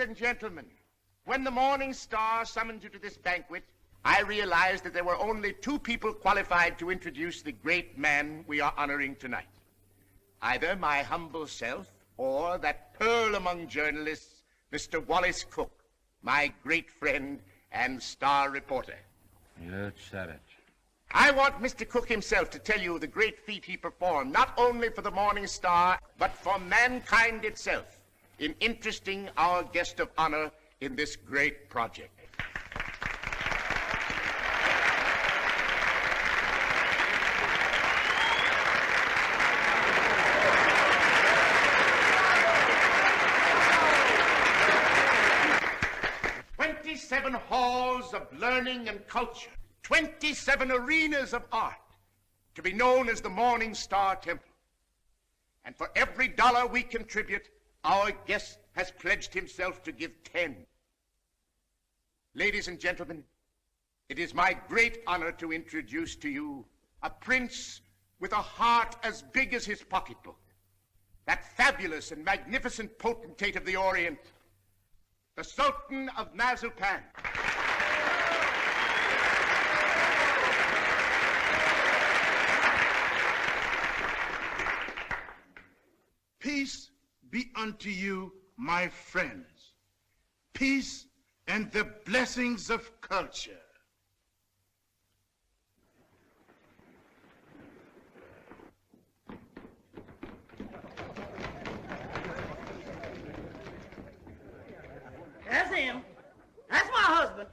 and gentlemen, when the Morning Star summoned you to this banquet, I realized that there were only two people qualified to introduce the great man we are honoring tonight. Either my humble self or that pearl among journalists, Mr. Wallace Cook, my great friend and star reporter. You said it. I want Mr. Cook himself to tell you the great feat he performed, not only for the Morning Star, but for mankind itself, in interesting our guest of honor in this great project. "27 halls of learning and culture, 27 arenas of art, to be known as the Morning Star Temple. And for every dollar we contribute, our guest has pledged himself to give 10. Ladies and gentlemen, it is my great honor to introduce to you a prince with a heart as big as his pocketbook, that fabulous and magnificent potentate of the Orient, the Sultan of Mazuppan. Peace be unto you, my friends. Peace and the blessings of culture. That's him. That's my husband.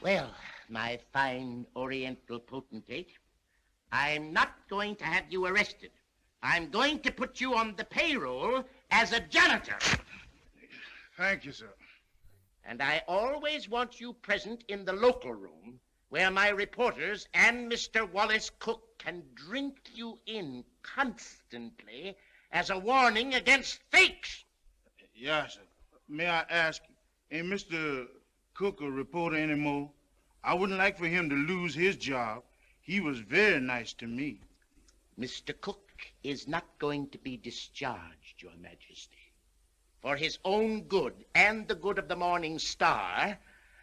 Well, my fine Oriental potentate, I'm not going to have you arrested. I'm going to put you on the payroll as a janitor. Thank you, sir. And I always want you present in the local room where my reporters and Mr. Wallace Cook can drink you in constantly as a warning against fakes. Yes, sir. May I ask, ain't Mr. Cook a reporter anymore? I wouldn't like for him to lose his job. He was very nice to me. Mr. Cook is not going to be discharged, Your Majesty. For his own good and the good of the Morning Star,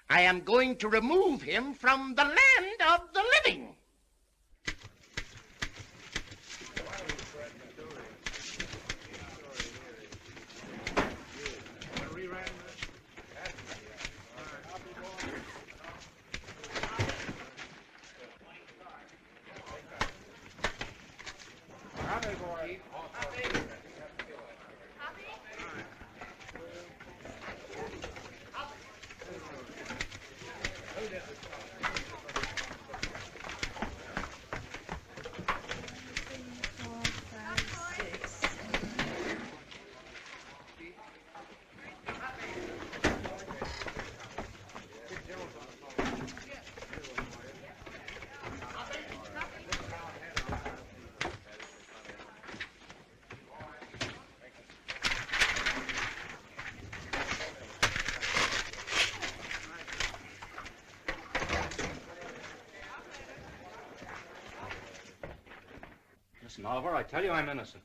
I am going to remove him from the land of the living. Listen, Oliver, I tell you I'm innocent.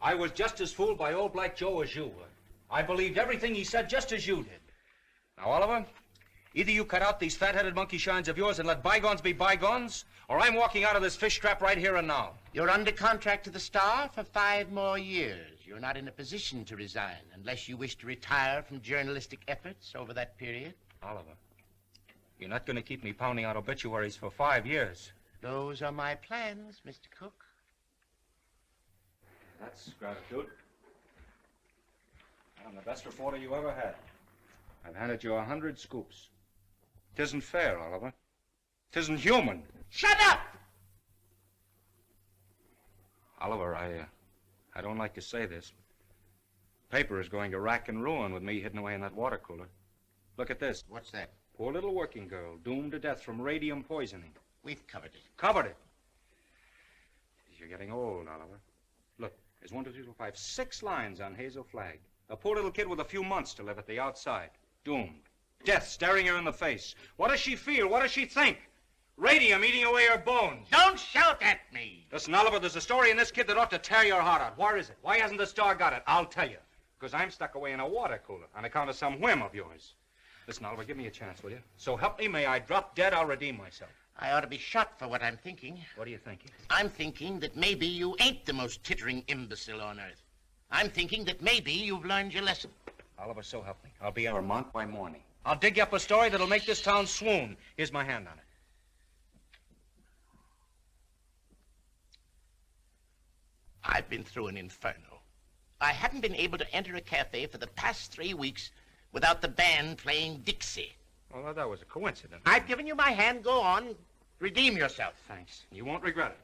I was just as fooled by old Black Joe as you were. I believed everything he said just as you did. Now, Oliver, either you cut out these fat-headed monkey shines of yours and let bygones be bygones, or I'm walking out of this fish trap right here and now. You're under contract to the Star for 5 more years. You're not in a position to resign unless you wish to retire from journalistic efforts over that period. Oliver, you're not going to keep me pounding out obituaries for 5 years. Those are my plans, Mr. Cook. That's gratitude. I'm the best reporter you ever had. I've handed you 100 scoops. 'Tisn't fair, Oliver. 'Tisn't human. Shut up! Oliver, I don't like to say this. Paper is going to rack and ruin with me hidden away in that water cooler. Look at this. What's that? Poor little working girl, doomed to death from radium poisoning. We've covered it. Covered it. you're getting old, Oliver. Look, there's 1, 2, 3, 4, 5, 6 lines on Hazel Flagg. A poor little kid with a few months to live at the outside. Doomed. Death staring her in the face. What does she feel? What does she think? Radium eating away her bones. Don't shout at me. Listen, Oliver, there's a story in this kid that ought to tear your heart out. Where is it? Why hasn't the Star got it? I'll tell you. Because I'm stuck away in a water cooler on account of some whim of yours. Listen, Oliver, give me a chance, will you? So help me, may I drop dead, I'll redeem myself. I ought to be shot for what I'm thinking. What are you thinking? I'm thinking that maybe you ain't the most tittering imbecile on earth. I'm thinking that maybe you've learned your lesson. Oliver, so help me. I'll be in Vermont by morning. I'll dig you up a story that'll make this town swoon. Here's my hand on it. I've been through an inferno. I haven't been able to enter a cafe for the past 3 weeks without the band playing Dixie. Well, that was a coincidence. I've given you my hand. Go on. Redeem yourself. Thanks. You won't regret it.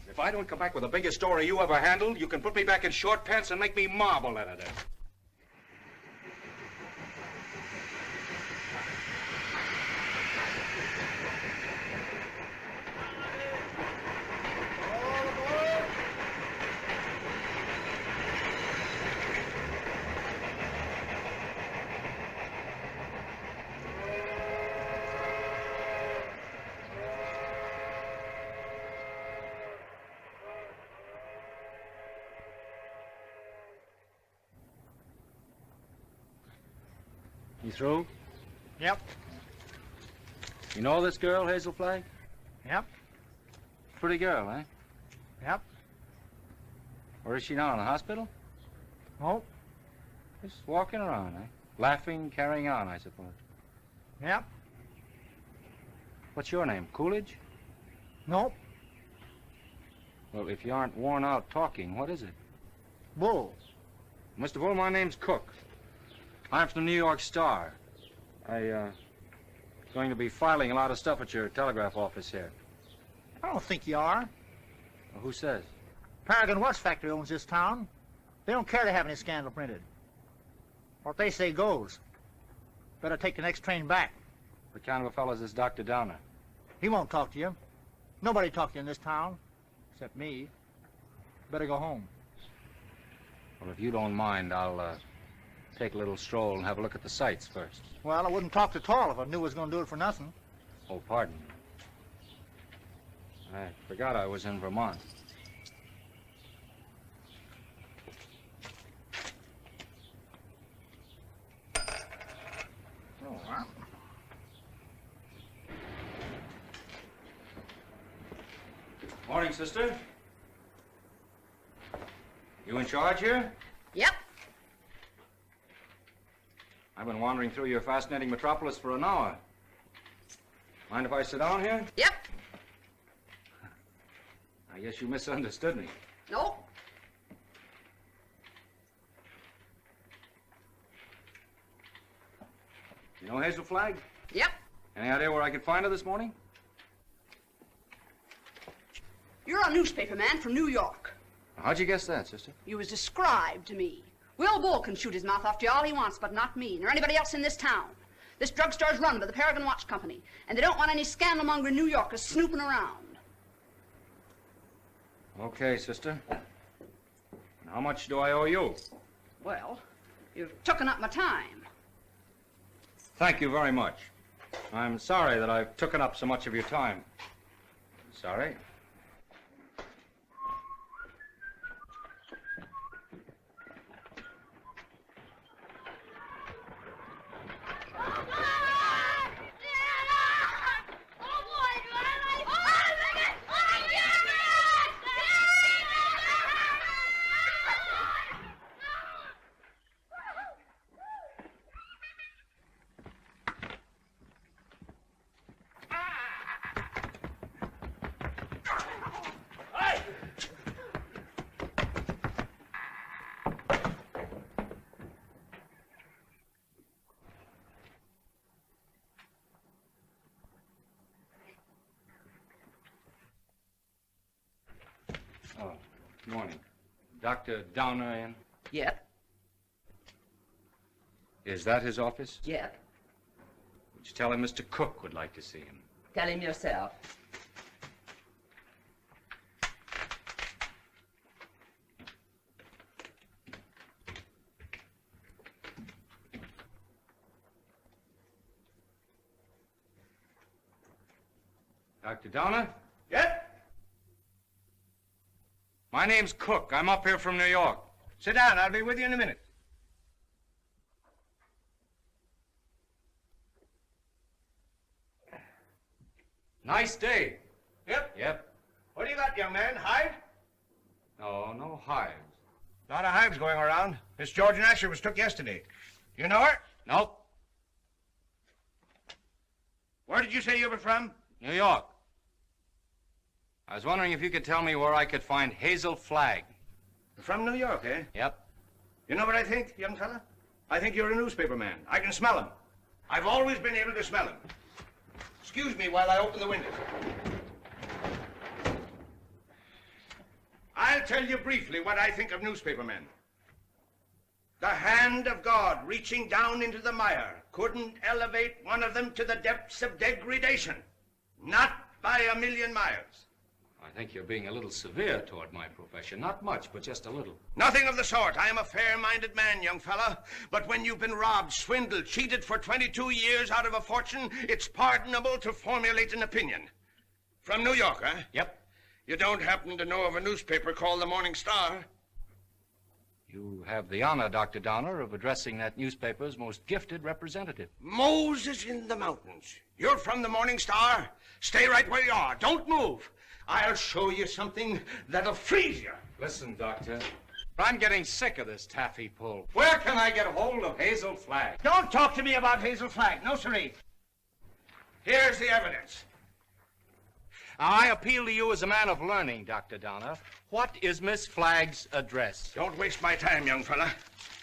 If I don't come back with the biggest story you ever handled, you can put me back in short pants and make me marble editor. You through? Yep. You know this girl, Hazel Flagg? Yep. Pretty girl, eh? Yep. Where is she now, in the hospital? Nope. Just walking around, eh? Laughing, carrying on, I suppose. Yep. What's your name, Coolidge? Nope. Well, if you aren't worn out talking, what is it? Bull. Mr. Bull, my name's Cook. I'm from the New York Star. Going to be filing a lot of stuff at your telegraph office here. I don't think you are. Well, who says? Paragon Watch Factory owns this town. They don't care to have any scandal printed. What they say goes. Better take the next train back. What kind of a fellow is this Dr. Downer? He won't talk to you. Nobody talked to you in this town, except me. Better go home. Well, if you don't mind, I'll take a little stroll and have a look at the sights first. Well, I wouldn't talk at all if I knew I was going to do it for nothing. Oh, pardon me. I forgot I was in Vermont. Oh, well. Morning, sister. You in charge here? Yep. I've been wandering through your fascinating metropolis for an hour. Mind if I sit down here? Yep. I guess you misunderstood me. No. You know Hazel Flagg? Yep. Any idea where I could find her this morning? You're a newspaper man from New York. How'd you guess that, sister? You was described to me. Will Bull can shoot his mouth off to you all he wants, but not me, nor anybody else in this town. This drugstore's run by the Paragon Watch Company, and they don't want any scandal-mongering New Yorkers snooping around. Okay, sister. And how much do I owe you? Well, you've taken up my time. Thank you very much. I'm sorry that I've taken up so much of your time. Sorry. Oh, good morning. Dr. Downer in? Yep. Is that his office? Yep. Would you tell him Mr. Cook would like to see him? Tell him yourself. Dr. Donner? Yep. My name's Cook. I'm up here from New York. Sit down. I'll be with you in a minute. Nice day. Yep. Yep. What do you got, young man? Hive? No hives. A lot of hives going around. Miss George Asher was took yesterday. You know her? Nope. Where did you say you were from? New York. I was wondering if you could tell me where I could find Hazel Flagg. From New York, eh? Yep. You know what I think, young fella? I think you're a newspaper man. I can smell him. I've always been able to smell him. Excuse me while I open the windows. I'll tell you briefly what I think of newspaper men. The hand of God reaching down into the mire couldn't elevate one of them to the depths of degradation. Not by a million miles. I think you're being a little severe toward my profession. Not much, but just a little. Nothing of the sort. I am a fair-minded man, young fella. But when you've been robbed, swindled, cheated for 22 years out of a fortune, it's pardonable to formulate an opinion. From New York, huh? Yep. You don't happen to know of a newspaper called the Morning Star? You have the honor, Dr. Donner, of addressing that newspaper's most gifted representative. Moses in the mountains. You're from the Morning Star? Stay right where you are. Don't move. I'll show you something that'll freeze you. Listen, Doctor. I'm getting sick of this taffy pull. Where can I get hold of Hazel Flagg? Don't talk to me about Hazel Flagg. No, sirree. Here's the evidence. I appeal to you as a man of learning, Dr. Donner. What is Miss Flagg's address? Don't waste my time, young fella.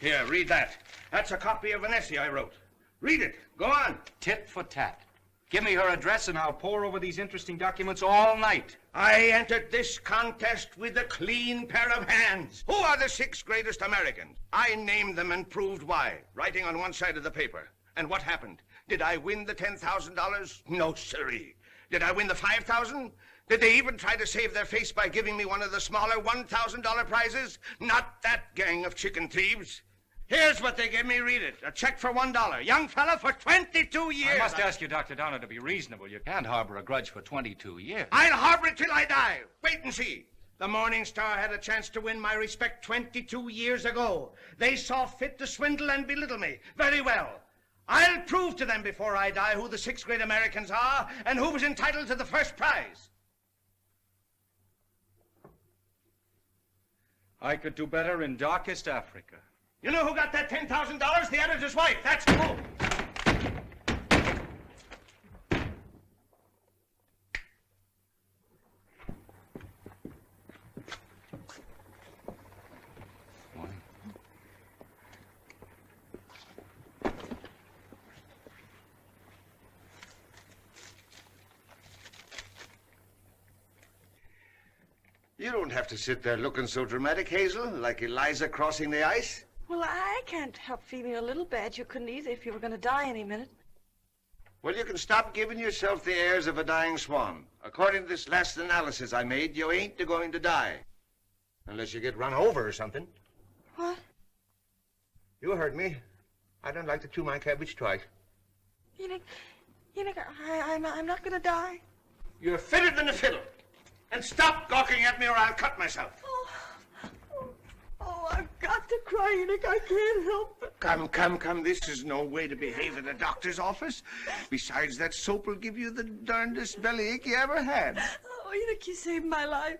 Here, read that. That's a copy of an essay I wrote. Read it. Go on. Tit for tat. Give me her address and I'll pore over these interesting documents all night. I entered this contest with a clean pair of hands. Who are the 6 greatest Americans? I named them and proved why, writing on one side of the paper. And what happened? Did I win the $10,000? No, sirree. Did I win the $5,000? Did they even try to save their face by giving me one of the smaller $1,000 prizes? Not that gang of chicken thieves. Here's what they gave me. Read it. A check for $1. Young fella, for 22 years. I must ask you, Dr. Donner, to be reasonable. You can't harbor a grudge for 22 years. I'll harbor it till I die. Wait and see. The Morning Star had a chance to win my respect 22 years ago. They saw fit to swindle and belittle me. Very well. I'll prove to them before I die who the 6 great Americans are and who was entitled to the first prize. I could do better in darkest Africa. You know who got that $10,000? The editor's wife. That's who. You don't have to sit there looking so dramatic, Hazel, like Eliza crossing the ice. Well, I can't help feeling a little bad. You couldn't either if you were going to die any minute. Well, you can stop giving yourself the airs of a dying swan. According to this last analysis I made, you ain't going to die. Unless you get run over or something. What? You heard me. I don't like to chew my cabbage twice. Enoch, I'm not going to die. You're fitter than a fiddle. And stop gawking at me or I'll cut myself. Oh, I've got to cry, Enoch. I can't help it. Come. This is no way to behave at a doctor's office. Besides, that soap will give you the darndest bellyache you ever had. Oh, Enoch, you saved my life.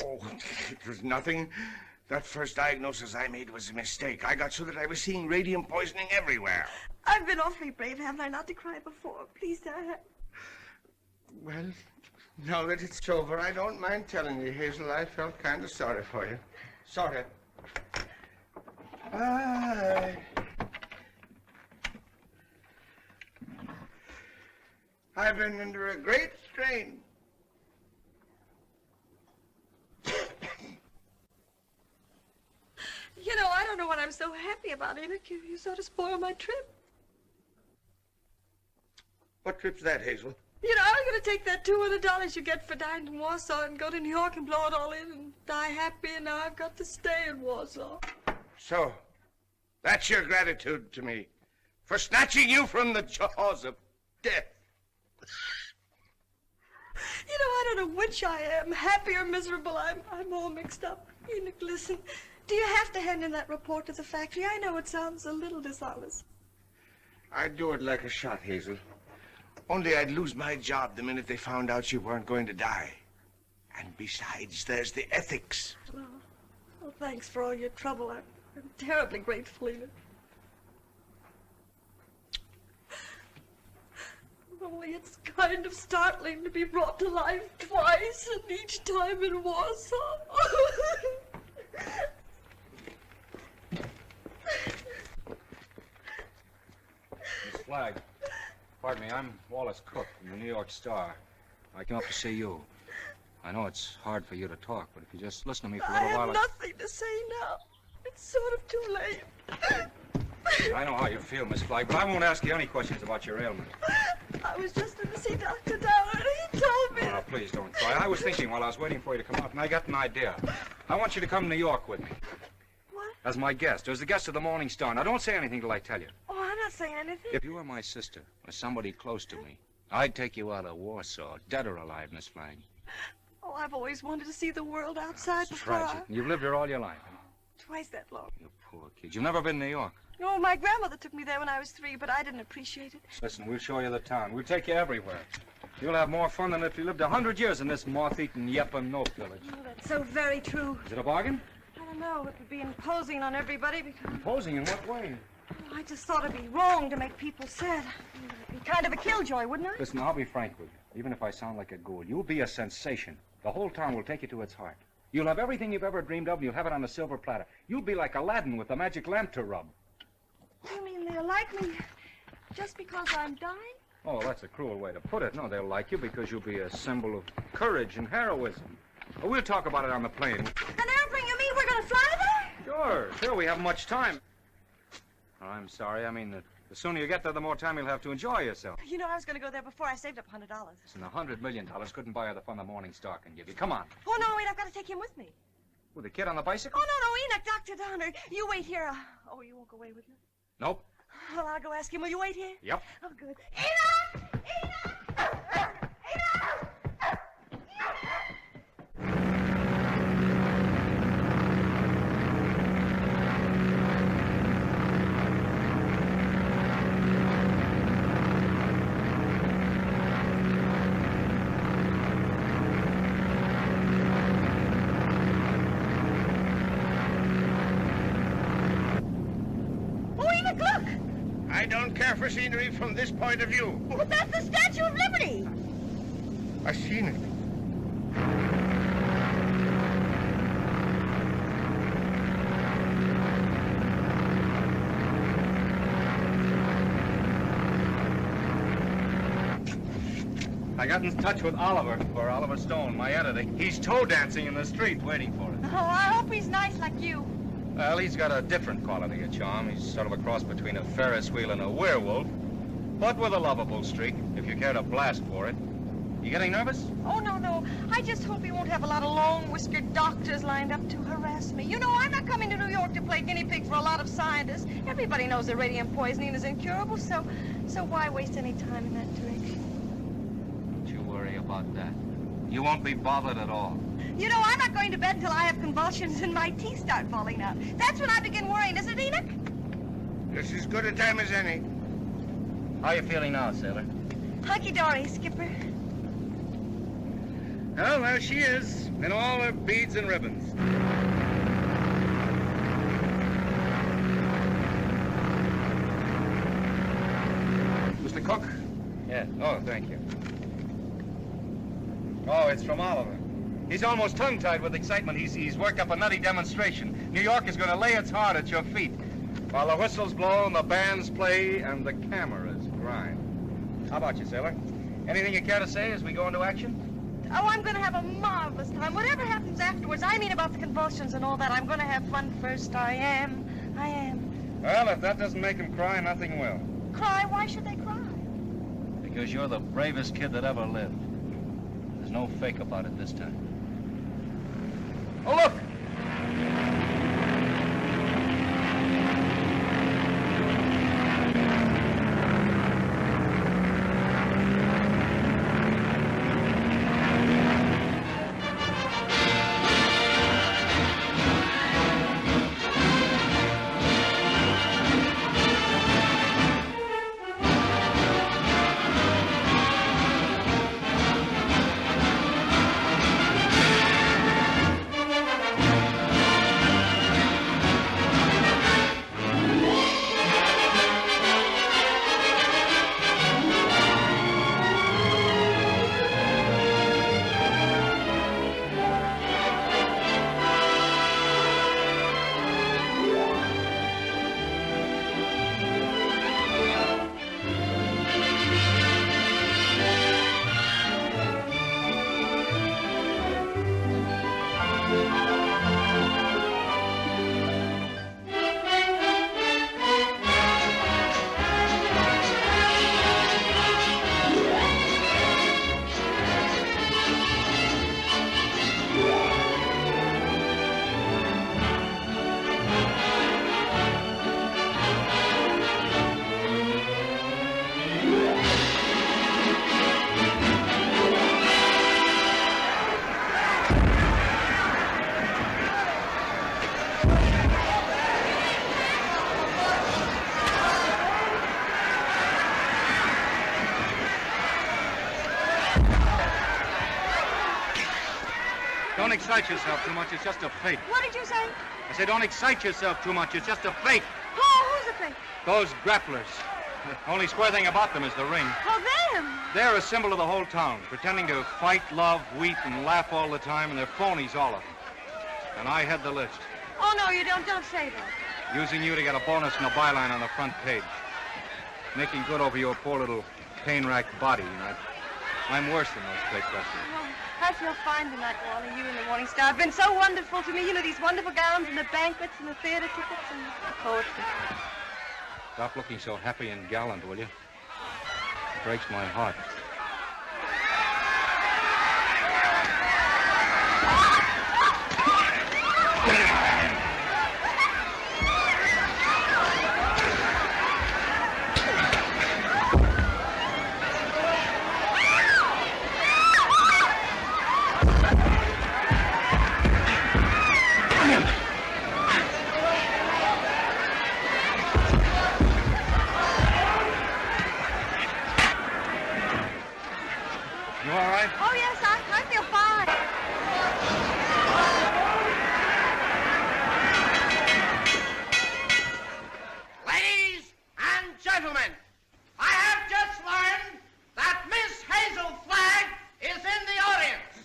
Oh, it was nothing. That first diagnosis I made was a mistake. I got so that I was seeing radium poisoning everywhere. I've been awfully brave, haven't I, not to cry before? Please, Dad. Well, now that it's over, I don't mind telling you, Hazel, I felt kind of sorry for you. Sorry. Bye. I've been under a great strain. You know, I don't know what I'm so happy about, Enoch. You sort of spoiled my trip. What trip's that, Hazel? You know, I'm going to take that $200 you get for dying in Warsaw and go to New York and blow it all in and die happy, and now I've got to stay in Warsaw. So, that's your gratitude to me for snatching you from the jaws of death. You know, I don't know which I am, happy or miserable. I'm all mixed up. Enoch, listen. Do you have to hand in that report to the factory? I know it sounds a little dishonest. I'd do it like a shot, Hazel. Only I'd lose my job the minute they found out you weren't going to die. And besides, there's the ethics. Well, thanks for all your trouble. I'm terribly grateful, Enoch. Only it's kind of startling to be brought to life twice, and each time in Warsaw. Miss Flagg, pardon me, I'm Wallace Cook from the New York Star. I came up to see you. I know it's hard for you to talk, but if you just listen to me for a little while... I have nothing to say now. It's sort of too late. I know how you feel, Miss Flagg, but I won't ask you any questions about your ailment. I was just going to see Dr. Downer, and he told me... Oh, please don't cry. I was thinking while I was waiting for you to come out, and I got an idea. I want you to come to New York with me. What? As my guest, or as the guest of the Morning Star. Now, don't say anything till I tell you. Oh, I'm not saying anything. If you were my sister, or somebody close to me, I'd take you out of Warsaw, dead or alive, Miss Flagg. Oh, I've always wanted to see the world outside It's before tragic. You've lived here all your life. Twice that long. You poor kid. You've never been to New York. No, my grandmother took me there when I was 3, but I didn't appreciate it. Listen, we'll show you the town. We'll take you everywhere. You'll have more fun than if you lived 100 years in this moth-eaten Yep-and-Nope village. Oh, that's so very true. Is it a bargain? I don't know. It would be imposing on everybody because... Imposing in what way? Oh, I just thought it'd be wrong to make people sad. It'd be kind of a killjoy, wouldn't it? Listen, I'll be frank with you. Even if I sound like a ghoul, you'll be a sensation. The whole town will take you to its heart. You'll have everything you've ever dreamed of, and you'll have it on a silver platter. You'll be like Aladdin with a magic lamp to rub. You mean they'll like me just because I'm dying? Oh, that's a cruel way to put it. No, they'll like you because you'll be a symbol of courage and heroism. We'll talk about it on the plane. An airplane, you mean we're going to fly there? Sure, we have much time. Oh, I'm sorry. I mean, the sooner you get there, the more time you'll have to enjoy yourself. You know, I was going to go there before I saved up $100. Listen, $100 million couldn't buy her the fun the Morning Star can give you. Come on. Oh, no, wait, I've got to take him with me. With the kid on the bicycle? Oh, no, Enoch, Dr. Downer. You wait here. Oh, you won't go away with me? Nope. Well, I'll go ask him. Will you wait here? Yep. Oh, good. Enoch! Enoch! Enoch! I don't care for scenery from this point of view. But that's the Statue of Liberty. I've seen it. I got in touch with Oliver Stone, my editor. He's toe dancing in the street waiting for it. Oh, I hope he's nice like you. Well, he's got a different quality of charm. He's sort of a cross between a Ferris wheel and a werewolf, but with a lovable streak, if you care to blast for it. You getting nervous? Oh, no. I just hope he won't have a lot of long-whiskered doctors lined up to harass me. You know, I'm not coming to New York to play guinea pig for a lot of scientists. Everybody knows that radium poisoning is incurable, so why waste any time in that direction? Don't you worry about that. You won't be bothered at all. You know, I'm not going to bed until I have convulsions and my teeth start falling out. That's when I begin worrying, isn't it, Enoch? It's as good a time as any. How are you feeling now, sailor? Hunky-dory, Skipper. Well, there she is, in all her beads and ribbons. Mr. Cook? Yes. Oh, thank you. Oh, it's from Oliver. He's almost tongue-tied with excitement. He's worked up a nutty demonstration. New York is going to lay its heart at your feet while the whistles blow and the bands play and the cameras grind. How about you, sailor? Anything you care to say as we go into action? Oh, I'm going to have a marvelous time. Whatever happens afterwards, I mean about the convulsions and all that, I'm going to have fun first. I am. Well, if that doesn't make him cry, nothing will. Cry? Why should they cry? Because you're the bravest kid that ever lived. There's no fake about it this time. Oh, look! Don't excite yourself too much. It's just a fake. What did you say? I said don't excite yourself too much. It's just a fake. Oh, who's the fake? Those grapplers. The only square thing about them is the ring. Oh, them. They're a symbol of the whole town, pretending to fight, love, weep, and laugh all the time, and they're phonies, all of them. And I head the list. Oh, no, you don't. Don't say that. Using you to get a bonus and a byline on the front page. Making good over your poor little pain-racked body, you know. I'm worse than those fake wrestlers. Oh, I feel fine tonight, Wally. You and the Morning Star have been so wonderful to me. You know, these wonderful gowns and the banquets and the theater tickets and the poetry. Stop looking so happy and gallant, will you? It breaks my heart. Oh, yes, I feel fine. Ladies and gentlemen, I have just learned that Miss Hazel Flagg is in the audience.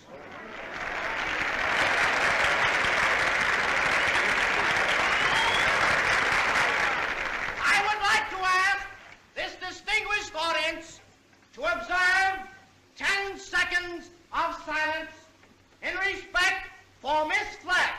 I would like to ask this distinguished audience to observe 10 seconds of silence in respect for Miss Flagg.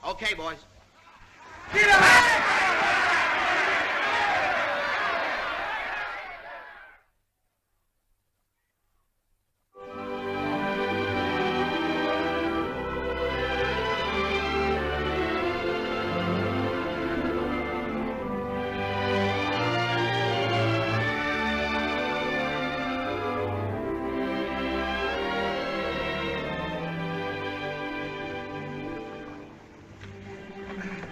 Okay, boys. Get up!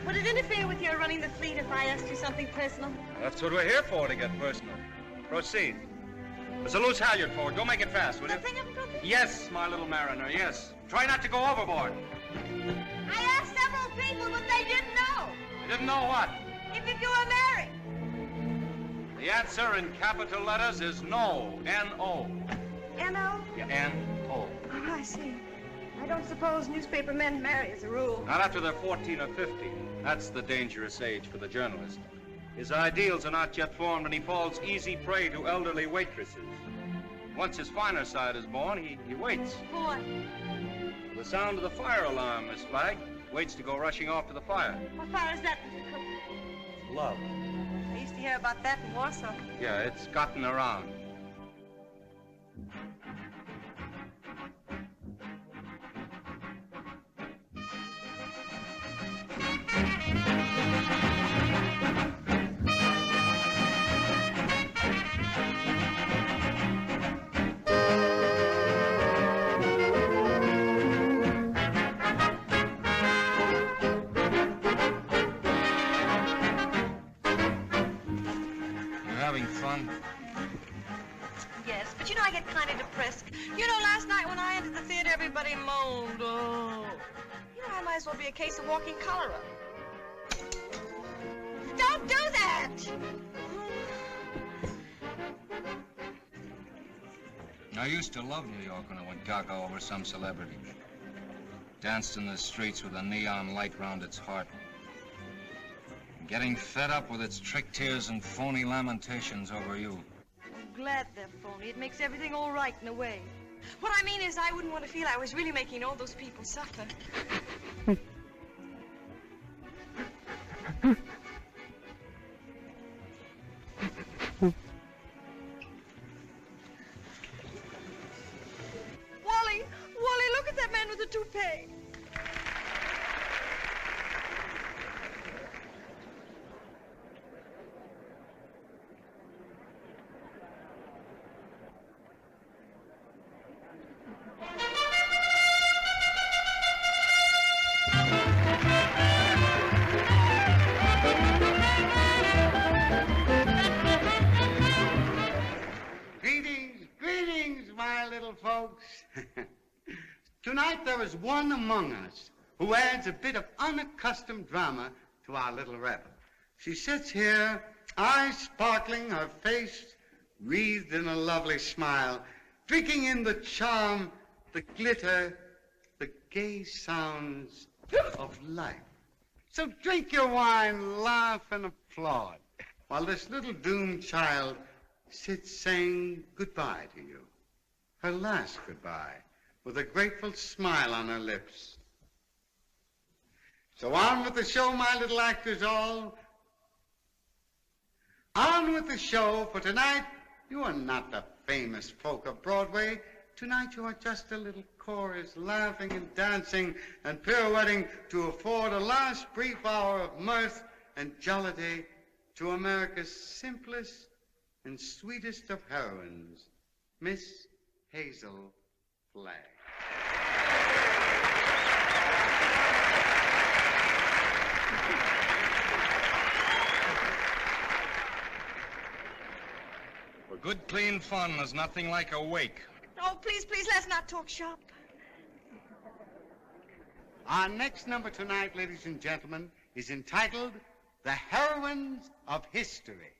Would it interfere with your running the fleet if I asked you something personal? That's what we're here for, to get personal. Proceed. There's a loose halyard forward. Go make it fast, will you? Nothing of broken? Yes, my little mariner, yes. Try not to go overboard. I asked several people, but they didn't know. You didn't know what? If you were married. The answer in capital letters is no. N-O. N-O? Yeah, N-O. Oh, I see. I don't suppose newspaper men marry as a rule. Not after they're 14 or 15. That's the dangerous age for the journalist. His ideals are not yet formed, and he falls easy prey to elderly waitresses. Once his finer side is born, he waits. For what? For the sound of the fire alarm, Miss Flagg. Waits to go rushing off to the fire. What fire is that, Mr. Cook? Love. I used to hear about that in Warsaw. Yeah, it's gotten around. Having fun? Yes, but you know, I get kind of depressed. You know, last night when I entered the theater, everybody moaned. Oh. You know, I might as well be a case of walking cholera. Don't do that! I used to love New York when I went gaga over some celebrity. Danced in the streets with a neon light round its heart. Getting fed up with its trick tears and phony lamentations over you. I'm glad they're phony. It makes everything all right in a way. What I mean is I wouldn't want to feel I was really making all those people suffer. Wally, look at that man with the toupee. little folks. Tonight there is one among us who adds a bit of unaccustomed drama to our little revel. She sits here, eyes sparkling, her face wreathed in a lovely smile, drinking in the charm, the glitter, the gay sounds of life. So drink your wine, laugh, and applaud, while this little doomed child sits saying goodbye to you. Her last goodbye, with a grateful smile on her lips. So on with the show, my little actors all. On with the show, for tonight you are not the famous folk of Broadway. Tonight you are just a little chorus, laughing and dancing and pirouetting to afford a last brief hour of mirth and jollity to America's simplest and sweetest of heroines, Miss Hazel Flagg. For good, clean fun, there's nothing like a wake. Oh, please, please, let's not talk shop. Our next number tonight, ladies and gentlemen, is entitled The Heroines of History.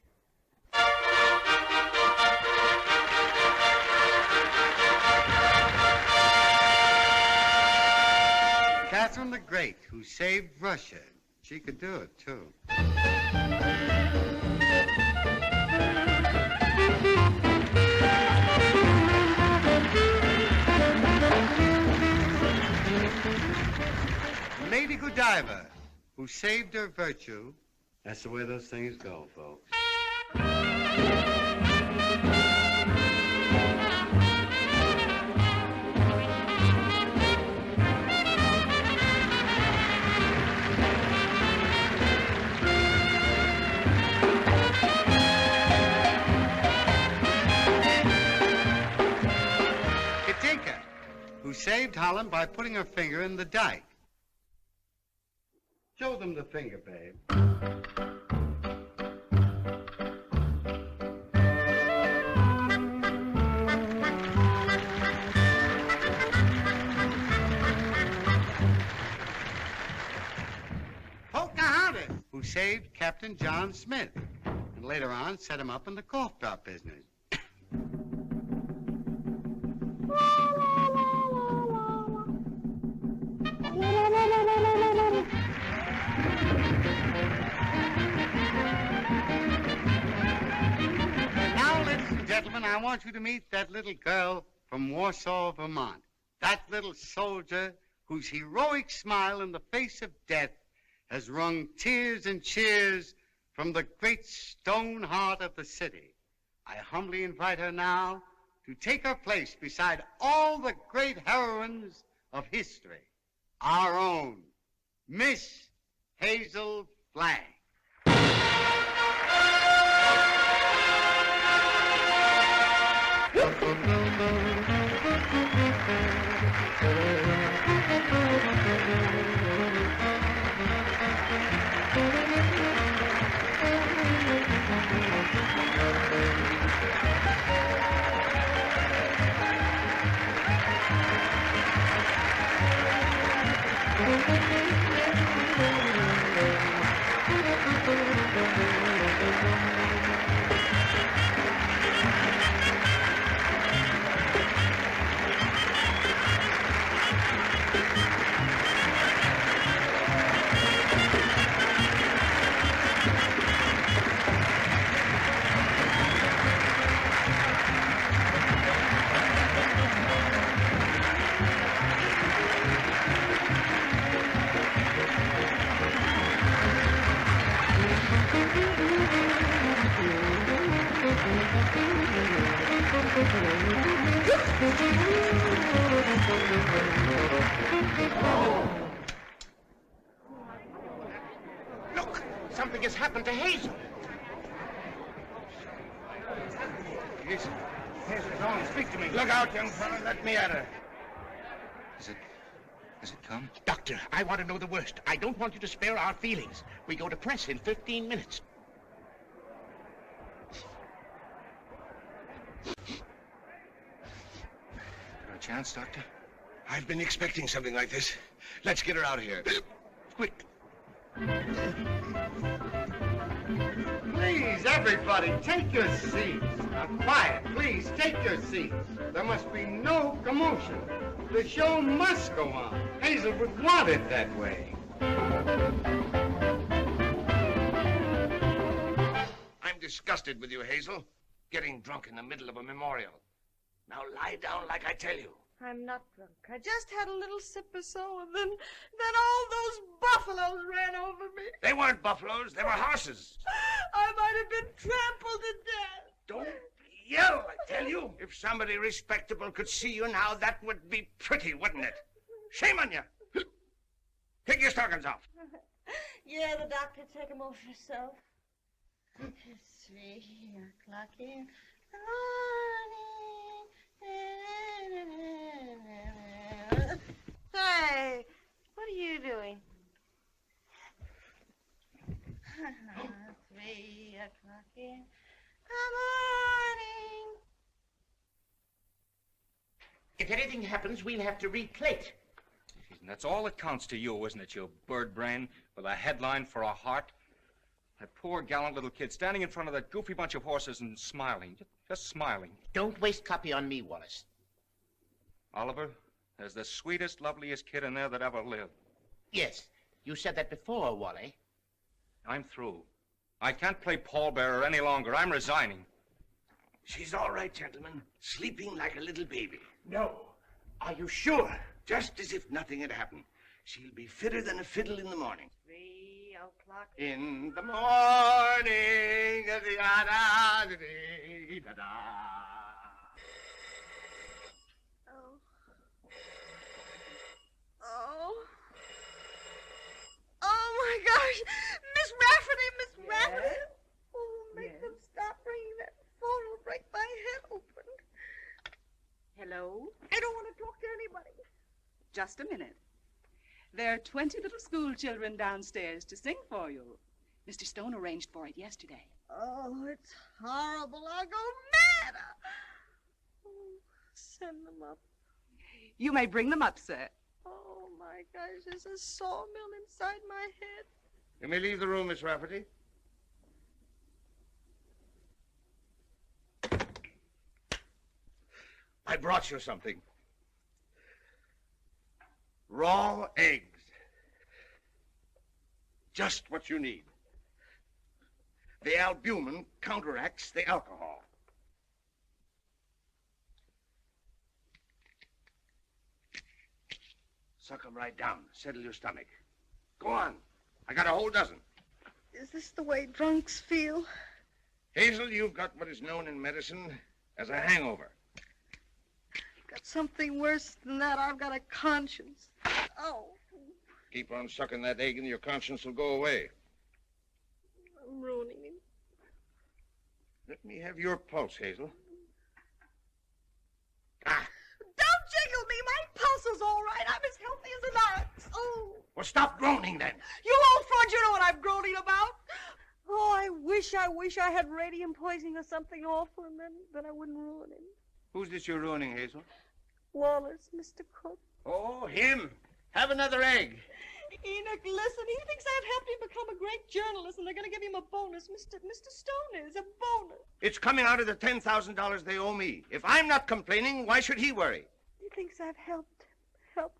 Catherine the Great, who saved Russia. She could do it, too. Lady Godiva, who saved her virtue. That's the way those things go, folks. Katinka, who saved Holland by putting her finger in the dike. Show them the finger, babe. Pocahontas, who saved Captain John Smith, and later on set him up in the cough drop business. Gentlemen, I want you to meet that little girl from Warsaw, Vermont. That little soldier whose heroic smile in the face of death has wrung tears and cheers from the great stone heart of the city. I humbly invite her now to take her place beside all the great heroines of history. Our own Miss Hazel Flagg. Look, something has happened to Hazel. Yes, Hazel, go on, speak to me. Look out, young fella. Let me at her. Has it come? Doctor, I want to know the worst. I don't want you to spare our feelings. We go to press in 15 minutes. chance, Doctor? I've been expecting something like this. Let's get her out of here. Quick. Please, everybody, take your seats. Now, quiet, please, take your seats. There must be no commotion. The show must go on. Hazel would want it that way. I'm disgusted with you, Hazel. Getting drunk in the middle of a memorial. Now lie down like I tell you. I'm not drunk. I just had a little sip or so, and then all those buffaloes ran over me. They weren't buffaloes, they were horses. I might have been trampled to death. Don't yell, I tell you. If somebody respectable could see you now, that would be pretty, wouldn't it? Shame on you. Take your stockings off. Yeah, the doctor, take them off yourself. It's 3 o'clock in the morning. Hey, what are you doing? 3 o'clock in the morning. If anything happens, we'll have to replate. And that's all that counts to you, isn't it, you bird brain with a headline for a heart? That poor, gallant little kid standing in front of that goofy bunch of horses and smiling, just smiling. Don't waste copy on me, Wallace. Oliver, there's the sweetest, loveliest kid in there that ever lived. Yes, you said that before, Wally. I'm through. I can't play pallbearer any longer. I'm resigning. She's all right, gentlemen. Sleeping like a little baby. No. Are you sure? Just as if nothing had happened. She'll be fitter than a fiddle in the morning. 3 o'clock in the morning. Oh, my gosh. Miss Rafferty. Oh, make them stop ringing that phone. Will break my head open. Hello? I don't want to talk to anybody. Just a minute. There are 20 little school children downstairs to sing for you. Mr. Stone arranged for it yesterday. Oh, it's horrible. I'll go mad. Oh, send them up. You may bring them up, sir. Oh, my gosh, there's a sawmill inside my head. You may leave the room, Miss Rafferty. I brought you something. Raw eggs. Just what you need. The albumin counteracts the alcohol. Suck them right down. Settle your stomach. Go on. I got a whole dozen. Is this the way drunks feel? Hazel, you've got what is known in medicine as a hangover. Got something worse than that. I've got a conscience. Oh. Keep on sucking that egg and your conscience will go away. I'm ruining him. Let me have your pulse, Hazel. Don't jiggle me. My pulse is all right. I'm as healthy as an ox. Oh. Well, stop groaning then. You old fraud, you know what I'm groaning about. Oh, I wish I had radium poisoning or something awful, and then I wouldn't ruin him. Who's this you're ruining, Hazel? Wallace, Mr. Cook. Oh, him. Have another egg. Enoch, listen, he thinks I've helped him become a great journalist, and they're going to give him a bonus. Mr. Stone is a bonus. It's coming out of the $10,000 they owe me. If I'm not complaining, why should he worry? He thinks I've helped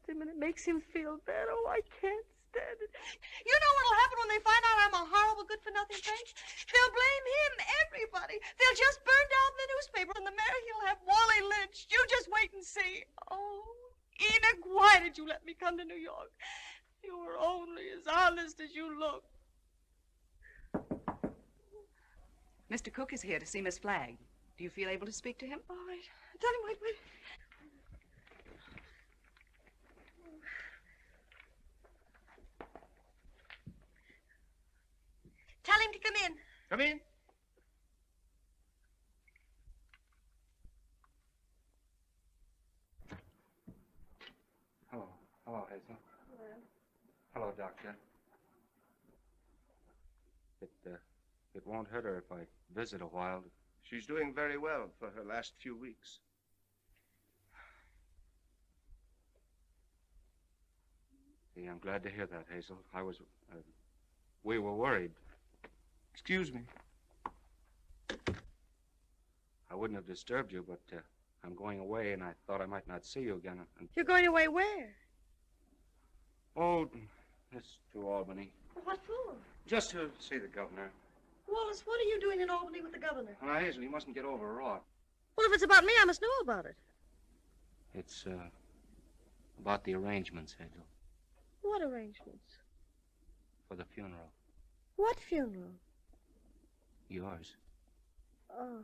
him, and it makes him feel bad. Oh, I can't stand it. You know what'll happen when they find out I'm a horrible, good-for-nothing thing? They'll blame him, everybody. They'll just burn down the newspaper, and the mayor, he'll have Wally lynched. You just wait and see. Oh, Enoch, why did you let me come to New York? You were only as honest as you look. Mr. Cook is here to see Miss Flagg. Do you feel able to speak to him? All right. Tell him, wait. Tell him to come in. Come in. Hello, Hazel. Hello, Doctor. It won't hurt her if I visit a while. She's doing very well for her last few weeks. Yeah, I'm glad to hear that, Hazel. We were worried. Excuse me. I wouldn't have disturbed you, but I'm going away, and I thought I might not see you again. You're going away where? Oh, it's to Albany. What for? Just to see the governor. Wallace, what are you doing in Albany with the governor? Now, Hazel, you mustn't get overwrought. Well, if it's about me, I must know about it. It's, about the arrangements, Hazel. What arrangements? For the funeral. What funeral? Yours. Oh.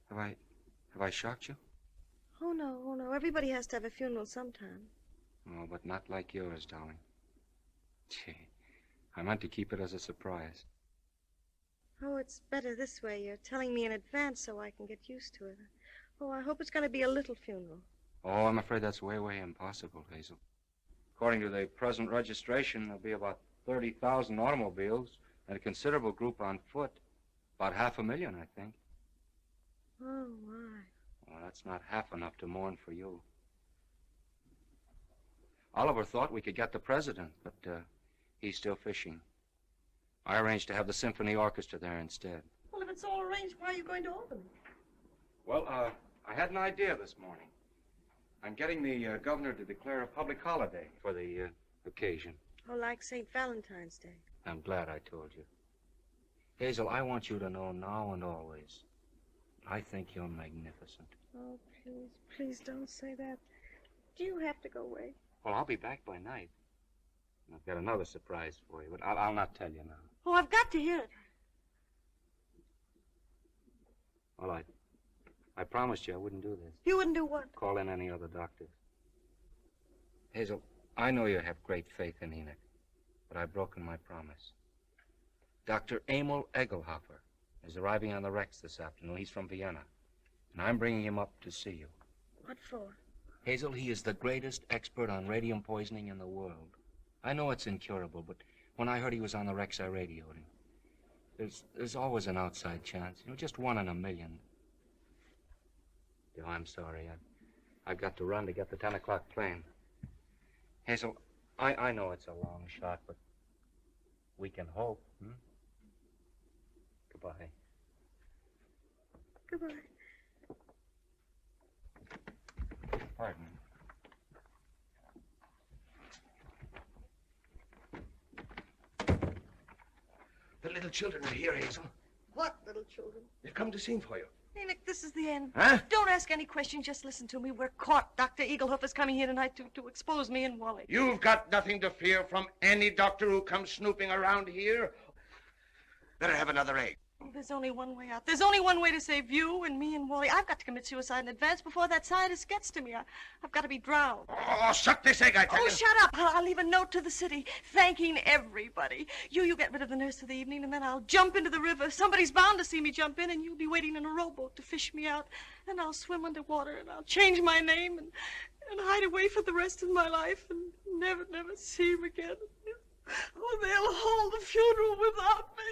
Have I shocked you? Oh, no. Everybody has to have a funeral sometime. Oh, but not like yours, darling. Gee, I meant to keep it as a surprise. Oh, it's better this way. You're telling me in advance so I can get used to it. Oh, I hope it's going to be a little funeral. Oh, I'm afraid that's way, way impossible, Hazel. According to the present registration, there'll be about 30,000 automobiles and a considerable group on foot. About 500,000, I think. Oh, my. Well, that's not half enough to mourn for you. Oliver thought we could get the president, but he's still fishing. I arranged to have the symphony orchestra there instead. Well, if it's all arranged, why are you going to Albany? Well, I had an idea this morning. I'm getting the governor to declare a public holiday for the occasion. Oh, like St. Valentine's Day. I'm glad I told you. Hazel, I want you to know now and always, I think you're magnificent. Oh, please don't say that. Do you have to go away? Well, I'll be back by night. I've got another surprise for you, but I'll not tell you now. Oh, I've got to hear it. Well, I promised you I wouldn't do this. You wouldn't do what? Call in any other doctors. Hazel, I know you have great faith in Enoch, but I've broken my promise. Dr. Emil Egelhofer is arriving on the Rex this afternoon. He's from Vienna, and I'm bringing him up to see you. What for? Hazel, he is the greatest expert on radium poisoning in the world. I know it's incurable, but when I heard he was on the Rex, I radioed him. There's always an outside chance, just 1 in a million. Oh, I'm sorry. I've got to run to get the 10 o'clock plane. Hazel, I know it's a long shot, but we can hope. Goodbye. Goodbye. Pardon. The little children are here, Hazel. What little children? They've come to sing for you. Enoch, this is the end. Huh? Don't ask any questions, just listen to me. We're caught. Dr. Egelhofer is coming here tonight to expose me and Wally. You've got nothing to fear from any doctor who comes snooping around here. Better have another egg. Oh, there's only one way out. There's only one way to save you and me and Wally. I've got to commit suicide in advance before that scientist gets to me. I've got to be drowned. Oh, suck this egg, I tell you. Oh, shut up. I'll leave a note to the city thanking everybody. You get rid of the nurse for the evening, and then I'll jump into the river. Somebody's bound to see me jump in, and you'll be waiting in a rowboat to fish me out. And I'll swim underwater, and I'll change my name and hide away for the rest of my life and never see him again. Oh, they'll hold the funeral without me.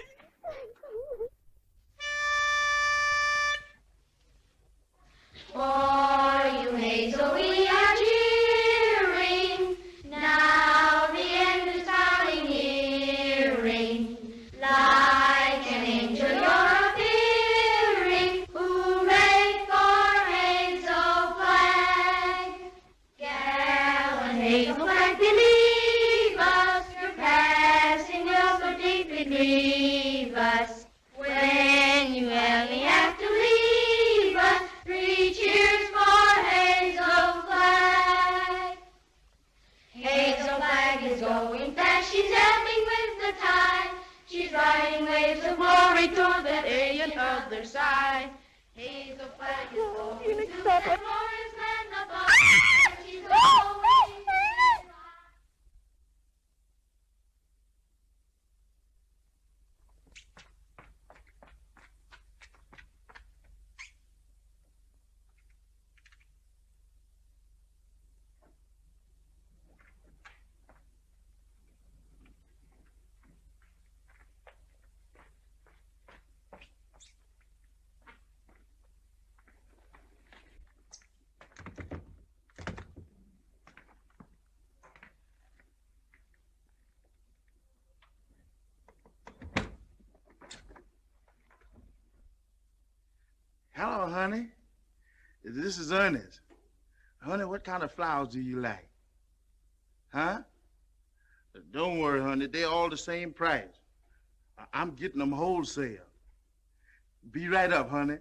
For you, Hazel, we are cheering. Now the end is coming nearing. Like an angel you're appearing. Hooray for Hazel Flag. Gallant Hazel Flag, believe us. Your passing will so deeply grieve us. When you only have to leave us, 3 cheers for Hazel Flag. Hazel Flag is going fast, she's ebbing with the tide. She's riding waves of glory toward that alien other side. Hazel Flag is going to that glorious land above. And she's going. Hello, honey. This is Ernest. Honey, what kind of flowers do you like? Huh? Don't worry, honey. They're all the same price. I'm getting them wholesale. Be right up, honey.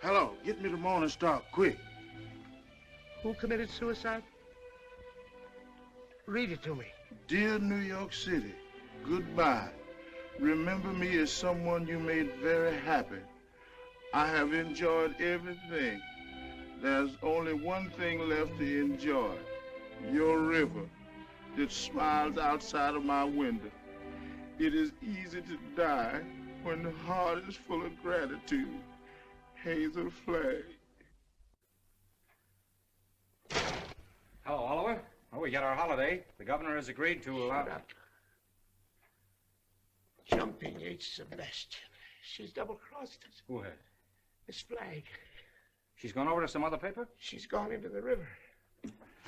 Hello, get me the Morning Star, quick. Who committed suicide? Read it to me. Dear New York City, goodbye. Remember me as someone you made very happy. I have enjoyed everything. There's only one thing left to enjoy. Your river that smiles outside of my window. It is easy to die when the heart is full of gratitude. Hazel Flag. Hello, Oliver. Well, we got our holiday. The governor has agreed to allow... Jumping H. Sebastian. She's double-crossed us. Who has? Miss Flagg. She's gone over to some other paper? She's gone into the river.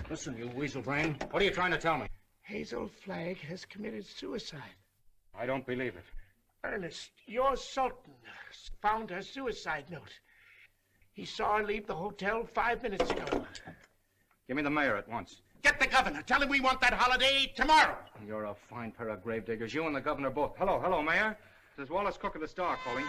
Listen, you weasel brain. What are you trying to tell me? Hazel Flagg has committed suicide. I don't believe it. Ernest, your Sultan found her suicide note. He saw her leave the hotel 5 minutes ago. Give me the mayor at once. Get the governor. Tell him we want that holiday tomorrow. You're a fine pair of gravediggers. You and the governor both. Hello, Mayor. This is Wallace Cook of the Star calling.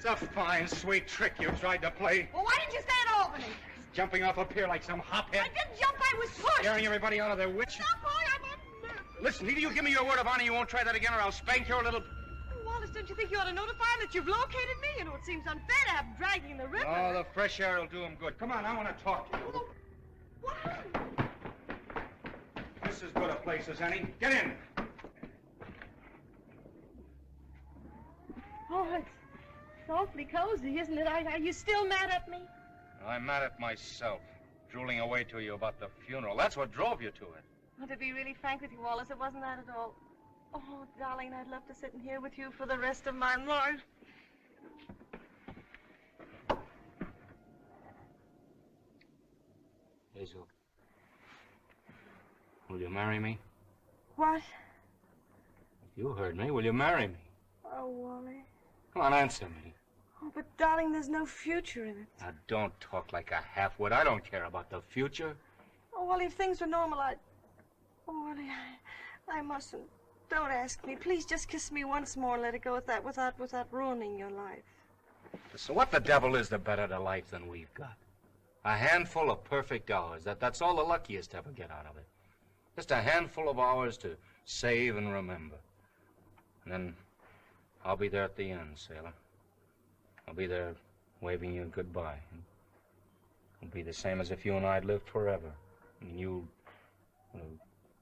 It's a fine, sweet trick you tried to play. Well, why didn't you stay at Albany? Jumping off a pier like some hophead. I didn't jump, I was pushed. Scaring everybody out of their wits. Stop, boy, I'm a mess. Listen, either you give me your word of honor you won't try that again or I'll spank your little... Wallace, don't you think you ought to notify him that you've located me? You know, it seems unfair to have him dragging in the river. Oh, the fresh air will do him good. Come on, I want to talk to you. Well, what happened? This is as good a place as any. Get in. Oh, it's awfully cozy, isn't it? Are you still mad at me? I'm mad at myself, drooling away to you about the funeral. That's what drove you to it. Well, to be really frank with you, Wallace, it wasn't that at all. Oh, darling, I'd love to sit in here with you for the rest of my life. Hazel, will you marry me? What? You heard me. Will you marry me? Oh, Wally. Come on, answer me. Oh, but darling, there's no future in it. Now, don't talk like a half-wit. I don't care about the future. Oh, Wally, if things were normal, I'd... Oh, Wally, I mustn't. Don't ask me. Please just kiss me once more and let it go at that without ruining your life. So what the devil is the better to life than we've got? A handful of perfect hours. That's all the luckiest ever get out of it. Just a handful of hours to save and remember. And then I'll be there at the end, sailor. I'll be there waving you goodbye. It'll be the same as if you and I'd lived forever. And you will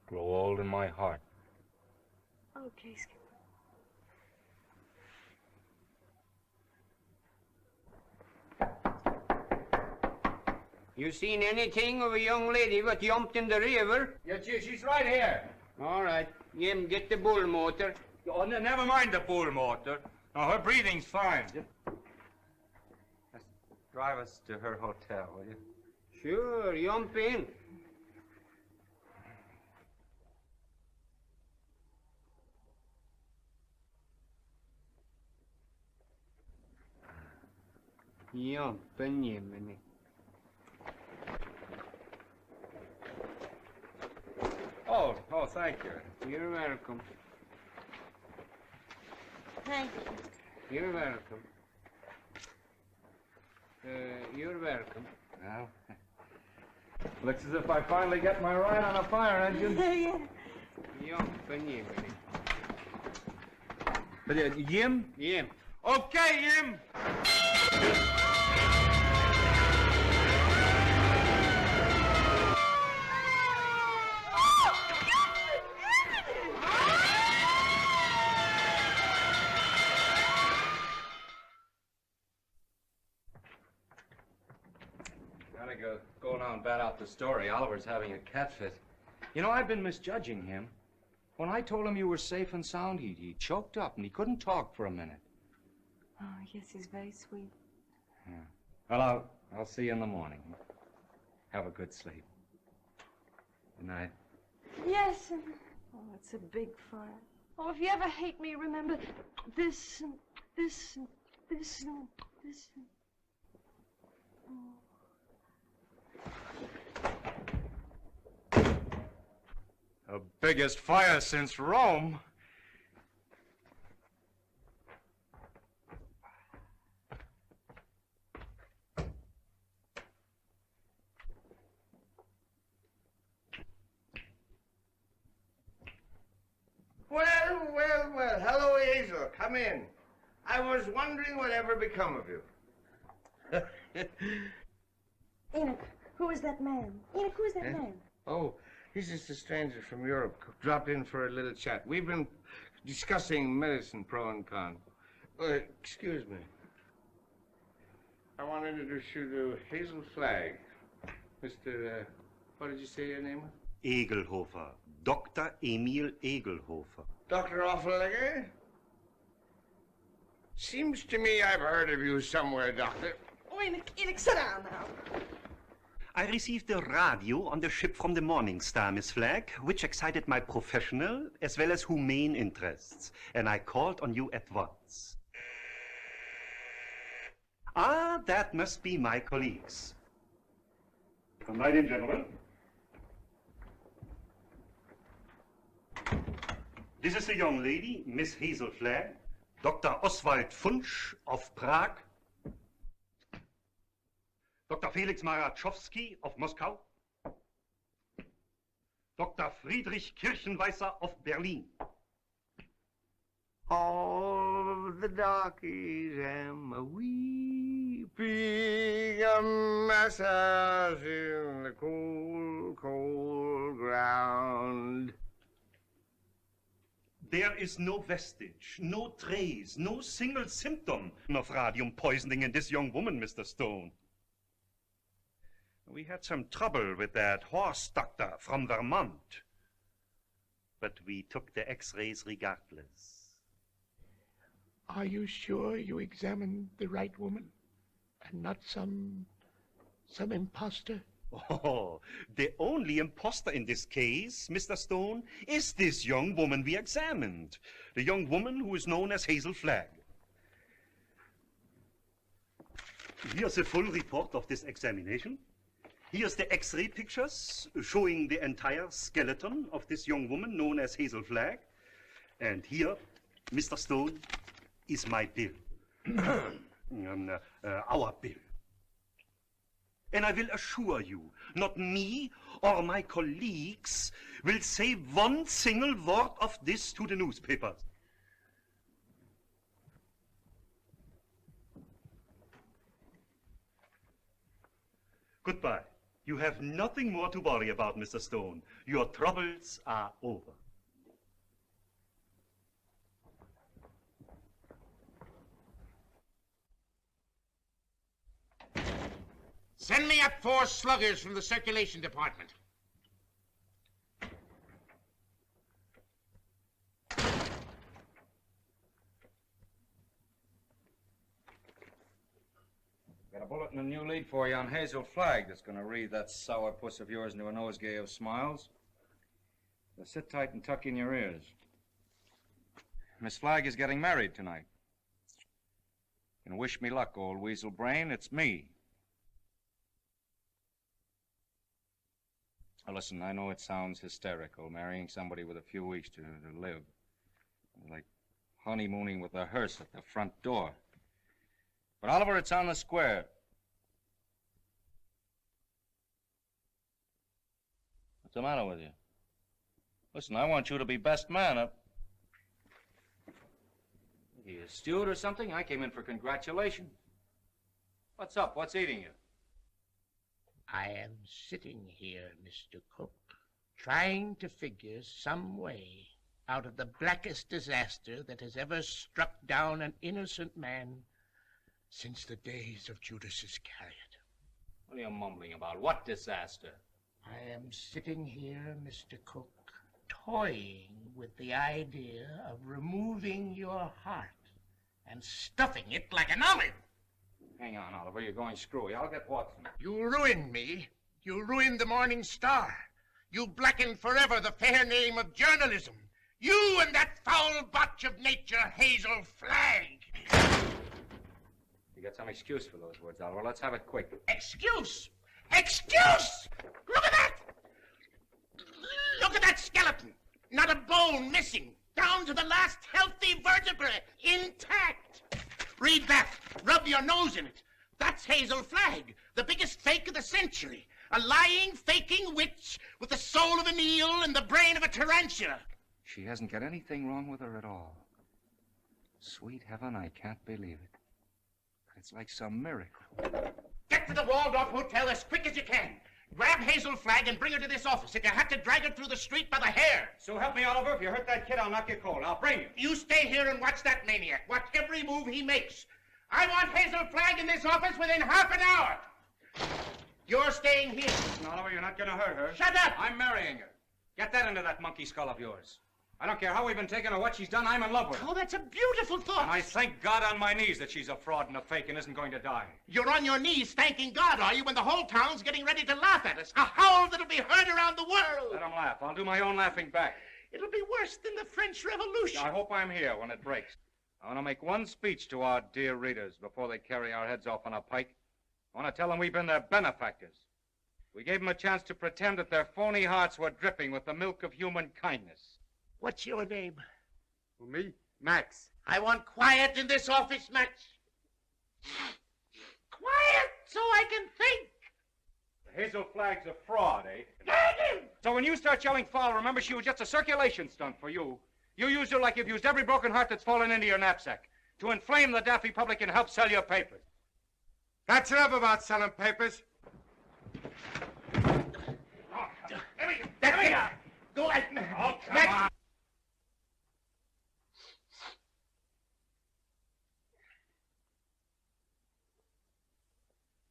grow old in my heart. Okay, Skipper. You seen anything of a young lady what jumped in the river? Yeah, she's right here. All right. Jim, get the bull motor. Oh, never mind the bull motor. No, her breathing's fine. Just drive us to her hotel, will you? Sure, jump in. Jump in, Jiminy. Oh, thank you. You're welcome. Thank you. You're welcome. You're welcome. Well, looks as if I finally get my ride on a fire engine. Yeah. Jump in, Jiminy. Jim? Jim. Okay, Jim. Go now and bat out the story. Oliver's having a cat fit. You know, I've been misjudging him. When I told him you were safe and sound, he choked up and he couldn't talk for a minute. Oh, yes, he's very sweet. Yeah. Well, I'll see you in the morning. Have a good sleep. Good night. Yes. Oh, it's a big fire. Oh, if you ever hate me, remember this and this and this and this and... Oh. The biggest fire since Rome. Well. Hello, Hazel. Come in. I was wondering whatever become of you. Enoch, who is that man? Enoch, who is that man? Oh, he's just a stranger from Europe. Dropped in for a little chat. We've been discussing medicine, pro and con. Excuse me. I want to introduce you to Hazel Flagg. Mr. What did you say your name was? Egelhofer. Dr. Emil Egelhofer. Dr. Offenlegger? Seems to me I've heard of you somewhere, Doctor. Oh, Enoch, sit down now. I received a radio on the ship from the Morning Star, Miss Flagg, which excited my professional as well as humane interests, and I called on you at once. Ah, that must be my colleagues. Come right in, gentlemen. This is the young lady, Miss Hazel Flagg, Dr. Oswald Funsch of Prague, Dr. Felix Marachowski of Moscow, Dr. Friedrich Kirchenweißer of Berlin. All the darkies am a weeping, a massage in the cold, cold ground. There is no vestige, no trace, no single symptom of radium poisoning in this young woman, Mr. Stone. We had some trouble with that horse doctor from Vermont, but we took the x-rays regardless. Are you sure you examined the right woman and not some imposter? Oh, the only imposter in this case, Mr. Stone, is this young woman we examined. The young woman who is known as Hazel Flagg. Here's a full report of this examination. Here's the x-ray pictures showing the entire skeleton of this young woman known as Hazel Flagg. And here, Mr. Stone, is my bill. our bill. And I will assure you, not me or my colleagues will say one single word of this to the newspapers. Goodbye. You have nothing more to worry about, Mr. Stone. Your troubles are over. Send me up 4 sluggers from the circulation department. Got a bulletin and a new lead for you on Hazel Flagg that's going to read that sourpuss of yours into a nosegay of smiles. So sit tight and tuck in your ears. Miss Flagg is getting married tonight. You can wish me luck, old weasel brain. It's me. Now, listen, I know it sounds hysterical, marrying somebody with a few weeks to live. Like honeymooning with a hearse at the front door. But, Oliver, it's on the square. What's the matter with you? Listen, I want you to be best man. Are you a steward or something? I came in for congratulations. What's up? What's eating you? I am sitting here, Mr. Cook, trying to figure some way out of the blackest disaster that has ever struck down an innocent man since the days of Judas Iscariot. What are you mumbling about? What disaster? I am sitting here, Mr. Cook, toying with the idea of removing your heart and stuffing it like an olive. Hang on, Oliver. You're going screwy. I'll get Watson. You ruined me. You ruined the Morning Star. You blackened forever the fair name of journalism. You and that foul botch of nature, Hazel Flagg. You got some excuse for those words, Oliver. Let's have it quick. Excuse? Excuse? Look at that! Look at that skeleton. Not a bone missing. Down to the last healthy vertebra. Intact. Read that. Rub your nose in it. That's Hazel Flagg, the biggest fake of the century. A lying, faking witch with the soul of an eel and the brain of a tarantula. She hasn't got anything wrong with her at all. Sweet heaven, I can't believe it. It's like some miracle. Get to the Waldorf Hotel as quick as you can. Grab Hazel Flagg and bring her to this office. If you have to drag her through the street by the hair. So help me, Oliver. If you hurt that kid, I'll knock you cold. I'll bring you. You stay here and watch that maniac. Watch every move he makes. I want Hazel Flagg in this office within half an hour. You're staying here. Listen, Oliver, you're not going to hurt her. Shut up! I'm marrying her. Get that into that monkey skull of yours. I don't care how we've been taken or what she's done. I'm in love with her. Oh, that's a beautiful thought. And I thank God on my knees that she's a fraud and a fake and isn't going to die. You're on your knees thanking God, are you, when the whole town's getting ready to laugh at us? A howl that'll be heard around the world. Let them laugh. I'll do my own laughing back. It'll be worse than the French Revolution. I hope I'm here when it breaks. I want to make one speech to our dear readers before they carry our heads off on a pike. I want to tell them we've been their benefactors. We gave them a chance to pretend that their phony hearts were dripping with the milk of human kindness. What's your name? Who, me? Max. I want quiet in this office, Max. Quiet so I can think. Hazel Flagg's a fraud, eh? So when you start yelling foul, remember she was just a circulation stunt for you. You used her like you've used every broken heart that's fallen into your knapsack to inflame the daffy public and help sell your papers. That's enough about selling papers. Go like Oh, come on.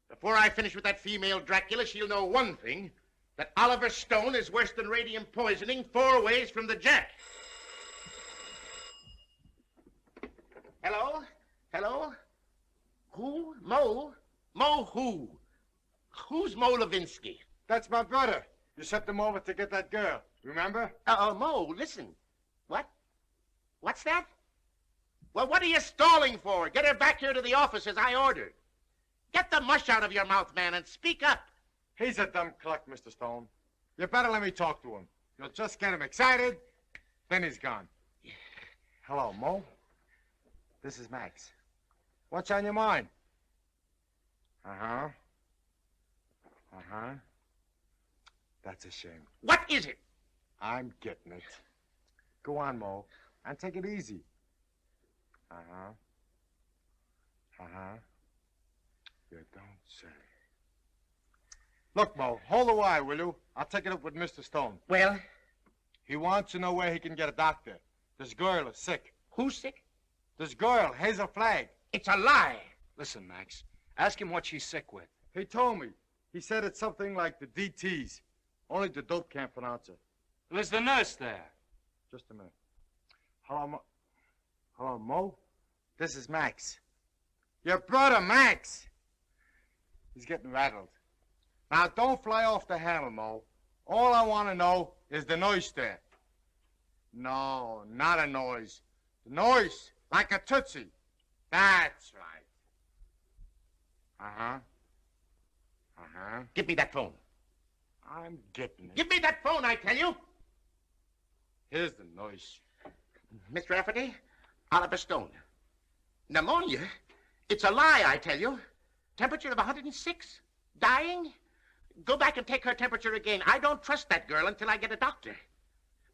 Before I finish with that female Dracula, she'll know one thing, that Oliver Stone is worse than radium poisoning 4 ways from the Jack. Hello? Hello? Who? Mo? Mo who? Who's Mo Levinsky? That's my brother. You sent him over to get that girl. Remember? Mo, listen. What? What's that? Well, what are you stalling for? Get her back here to the office as I ordered. Get the mush out of your mouth, man, and speak up. He's a dumb cluck, Mr. Stone. You better let me talk to him. You'll just get him excited, then he's gone. Hello, Mo. This is Max. What's on your mind? Uh-huh. Uh-huh. That's a shame. What is it? I'm getting it. Go on, Mo, and take it easy. Uh-huh. Uh-huh. You don't say. Look, Mo, hold the wire, will you? I'll take it up with Mr. Stone. Well? He wants to know where he can get a doctor. This girl is sick. Who's sick? This girl, Hazel Flagg. It's a lie. Listen, Max, ask him what she's sick with. He told me. He said it's something like the DTs. Only the dope can't pronounce it. There's the nurse there. Just a minute. Hello, Mo. Hello, Mo? This is Max. Your brother, Max. He's getting rattled. Now, don't fly off the handle, Mo. All I want to know is the noise there. No, not a noise. The noise, like a tootsie. That's right. Uh-huh. Uh-huh. Give me that phone. I'm getting it. Give me that phone, I tell you. Here's the noise. Mr. Rafferty, Oliver Stone. Pneumonia? It's a lie, I tell you. Temperature of 106? Dying? Go back and take her temperature again. I don't trust that girl until I get a doctor.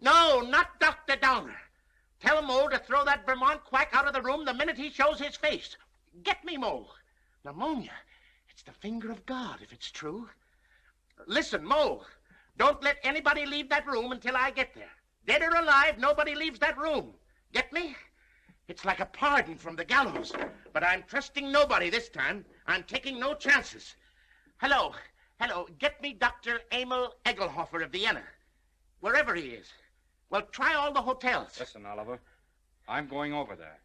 No, not Dr. Downer. Tell Mo to throw that Vermont quack out of the room the minute he shows his face. Get me, Mo. Pneumonia. It's the finger of God, if it's true. Listen, Mo, don't let anybody leave that room until I get there. Dead or alive, nobody leaves that room. Get me? It's like a pardon from the gallows. But I'm trusting nobody this time. I'm taking no chances. Hello. Hello. Get me Dr. Emil Egelhofer of Vienna. Wherever he is. Well, try all the hotels. Listen, Oliver, I'm going over there.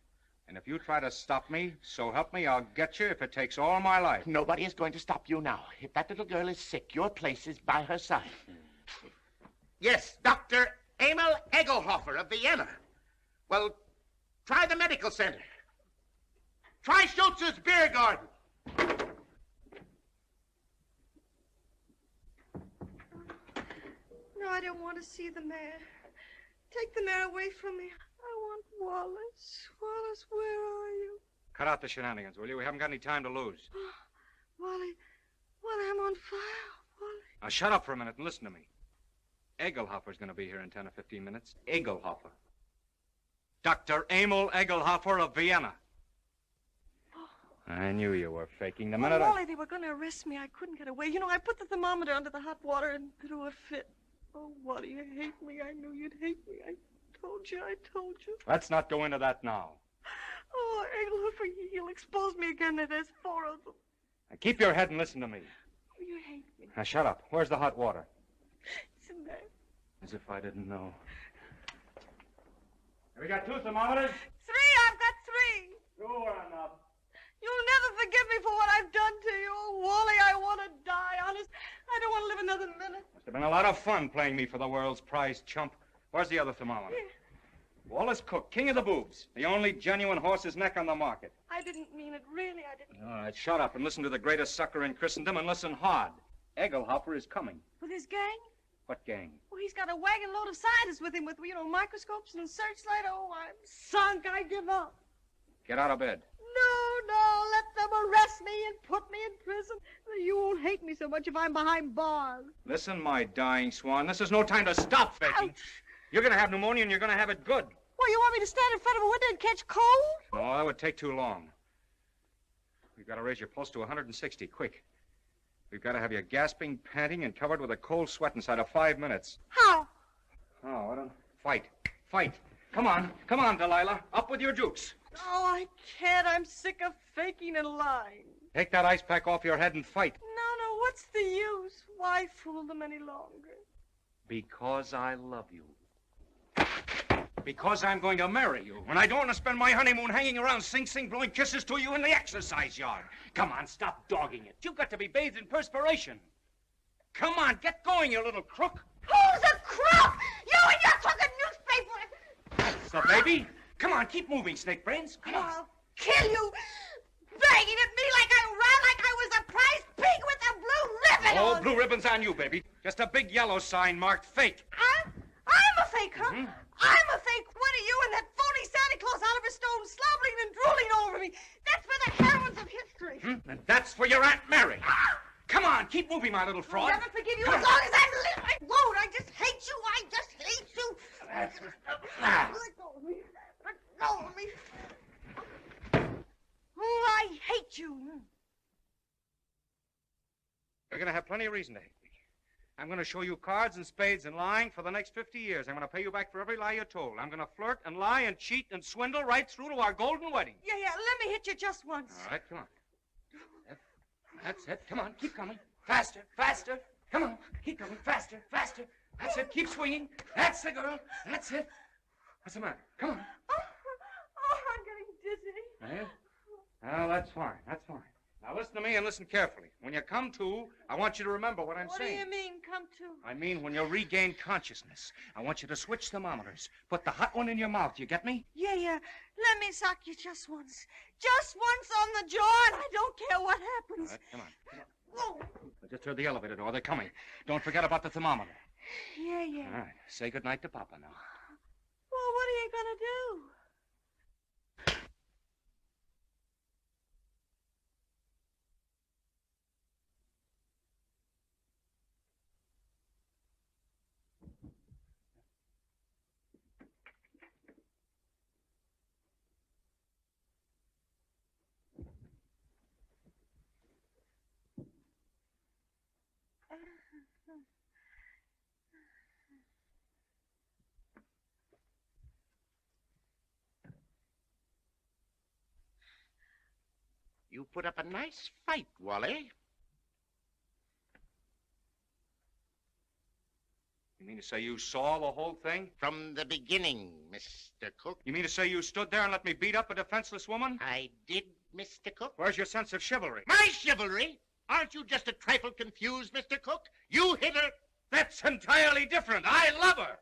And if you try to stop me, so help me, I'll get you if it takes all my life. Nobody is going to stop you now. If that little girl is sick, your place is by her side. Yes, Dr. Emil Egelhofer of Vienna. Well, try the medical center. Try Schultz's beer garden. No, I don't want to see the mayor. Take the mayor away from me. I want Wallace. Wallace, where are you? Cut out the shenanigans, will you? We haven't got any time to lose. Wally, I'm on fire, Wally. Now, shut up for a minute and listen to me. Egelhofer's going to be here in 10 or 15 minutes. Egelhofer. Dr. Emil Egelhofer of Vienna. I knew you were faking the minute Wally, they were going to arrest me. I couldn't get away. You know, I put the thermometer under the hot water and threw a fit. Oh, Wally, you hate me. I knew you'd hate me. I told you. Let's not go into that now. Oh, Egelhofer, he'll expose me again. There's 4 of them. Now, keep your head and listen to me. Oh, you hate me. Now, shut up. Where's the hot water? It's in there. As if I didn't know. Have we got 2 thermometers? 3, I've got 3. Sure enough. You'll never forgive me for what I've done to you. Oh, Wally, I want to die, honest. I don't want to live another minute. Must have been a lot of fun playing me for the world's prize chump. Where's the other thermometer? Here. Wallace Cook, king of the boobs. The only genuine horse's neck on the market. I didn't mean it. Really, I didn't. All right, shut up and listen to the greatest sucker in Christendom and listen hard. Egelhofer is coming. With his gang? What gang? Well, he's got a wagon load of scientists with him with, microscopes and searchlight. Oh, I'm sunk. I give up. Get out of bed. No, let them arrest me and put me in prison. You won't hate me so much if I'm behind bars. Listen, my dying swan, this is no time to stop faking. Ouch. You're going to have pneumonia and you're going to have it good. Well, you want me to stand in front of a window and catch cold? No, that would take too long. We've got to raise your pulse to 160, quick. We've got to have you gasping, panting, and covered with a cold sweat inside of 5 minutes. How? Oh, I don't... Fight. Come on, Delilah. Up with your jukes. Oh, I can't. I'm sick of faking and lying. Take that ice pack off your head and fight. No, what's the use? Why fool them any longer? Because I love you. Because I'm going to marry you. And I don't want to spend my honeymoon hanging around Sing Sing blowing kisses to you in the exercise yard. Come on, stop dogging it. You've got to be bathed in perspiration. Come on, get going, you little crook. Who's a crook? You and your crooked newspaper. That's the baby. Come on, keep moving, Snake Brains. Come on. I'll kill you. Begging at me like I was a prize pig with a blue ribbon Oh, on. blue ribbon's on you, baby. Just a big yellow sign marked fake. I'm a fake, huh? Mm-hmm. I'm a fake. What are you and that phony Santa Claus Oliver Stone slobbering and drooling over me? That's for the heroines of history. And that's for your Aunt Mary. Come on, keep moving, my little fraud. I'll never forgive you as long as I live. I won't. I just hate you. I just hate you. Let go of me. Let go of me. Oh, I hate you. You're going to have plenty of reason to hate me. I'm going to show you cards and spades and lying for the next 50 years. I'm going to pay you back for every lie you told. I'm going to flirt and lie and cheat and swindle right through to our golden wedding. Yeah, let me hit you just once. All right, come on. That's it. Come on, keep coming. Faster, faster. Come on, keep coming. Faster, faster. That's it. Keep swinging. That's the girl. That's it. What's the matter? Come on. Oh, I'm getting dizzy. Well, that's fine. That's fine. Now listen to me and listen carefully. When you come to, I want you to remember what I'm saying. What do you mean, come to? I mean when you regain consciousness. I want you to switch thermometers. Put the hot one in your mouth. You get me? Yeah. Let me sock you just once. Just once on the jaw, and I don't care what happens. All right, come on. Whoa. I just heard the elevator door. They're coming. Don't forget about the thermometer. Yeah. All right. Say goodnight to Papa now. Well, what are you going to do? You put up a nice fight, Wally. You mean to say you saw the whole thing? From the beginning, Mr. Cook. You mean to say you stood there and let me beat up a defenseless woman? I did, Mr. Cook. Where's your sense of chivalry? My chivalry? Aren't you just a trifle confused, Mr. Cook? You hit her. That's entirely different. I love her.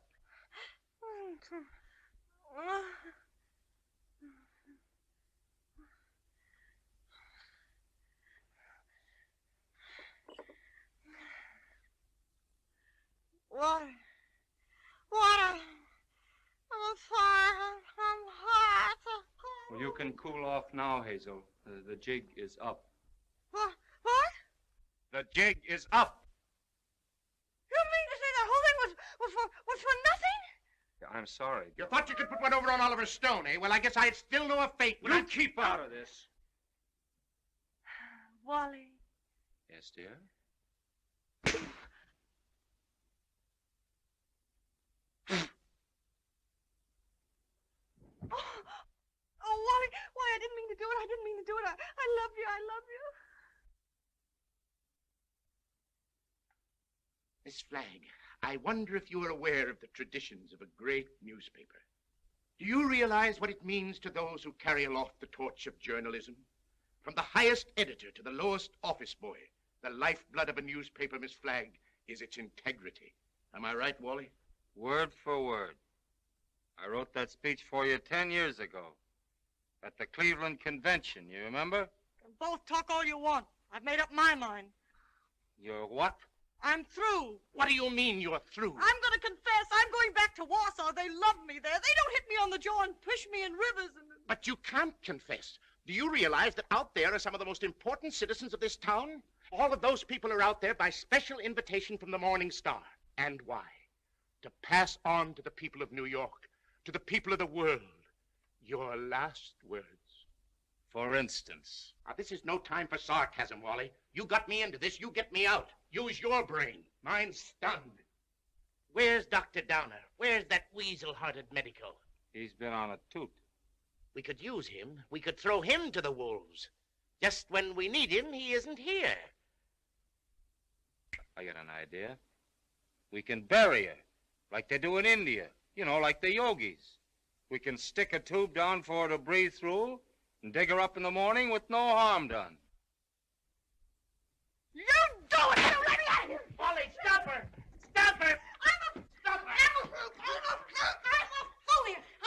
Water. I'm fire. I'm hot. Well, you can cool off now, Hazel. The jig is up. What? The jig is up. You mean to say the whole thing was for nothing? I'm sorry. You thought you could put one over on Oliver Stone, eh? Well, I guess I'd still know a fate. You keep out of this. Wally. Yes, dear? Oh, Wally, why, I didn't mean to do it. I love you. Miss Flagg, I wonder if you are aware of the traditions of a great newspaper. Do you realize what it means to those who carry aloft the torch of journalism? From the highest editor to the lowest office boy, the lifeblood of a newspaper, Miss Flagg, is its integrity. Am I right, Wally? Word for word. I wrote that speech for you 10 years ago at the Cleveland Convention, you remember? Both talk all you want. I've made up my mind. You're what? I'm through. What do you mean you're through? I'm going to confess. I'm going back to Warsaw. They love me there. They don't hit me on the jaw and push me in rivers. But you can't confess. Do you realize that out there are some of the most important citizens of this town? All of those people are out there by special invitation from the Morning Star. And why? To pass on to the people of New York, to the people of the world, your last words. For instance? Now, this is no time for sarcasm, Wally. You got me into this, you get me out. Use your brain. Mine's stunned. Where's Dr. Downer? Where's that weasel-hearted medico? He's been on a toot. We could use him. We could throw him to the wolves. Just when we need him, he isn't here. I got an idea. We can bury her, like they do in India. You know, like the yogis. We can stick a tube down for her to breathe through and dig her up in the morning with no harm done. You do it! You let me out of here! Wally, stop her! Stop her! I'm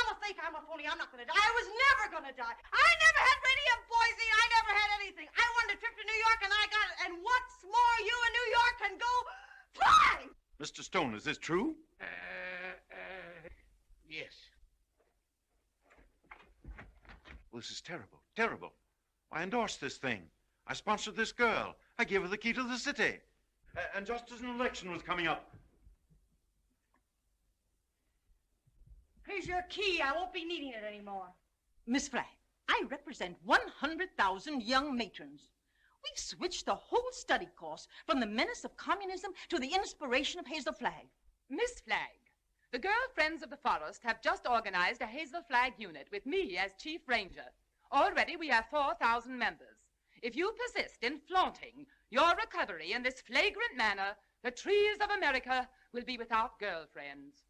a fake. I'm a phony. I'm not going to die. I was never going to die. I never had radium poisoning. I never had anything. I wanted a trip to New York, and I got it. And what's more, you in New York can go fly! Mr. Stone, is this true? Yes. Well, this is terrible. Terrible. I endorsed this thing. I sponsored this girl. I gave her the key to the city. And just as an election was coming up. Here's your key. I won't be needing it anymore. Miss Flagg, I represent 100,000 young matrons. We've switched the whole study course from the menace of communism to the inspiration of Hazel Flagg. Miss Flagg, the Girl Friends of the Forest have just organized a Hazel Flagg unit with me as chief ranger. Already we have 4,000 members. If you persist in flaunting your recovery in this flagrant manner, the trees of America will be without girlfriends.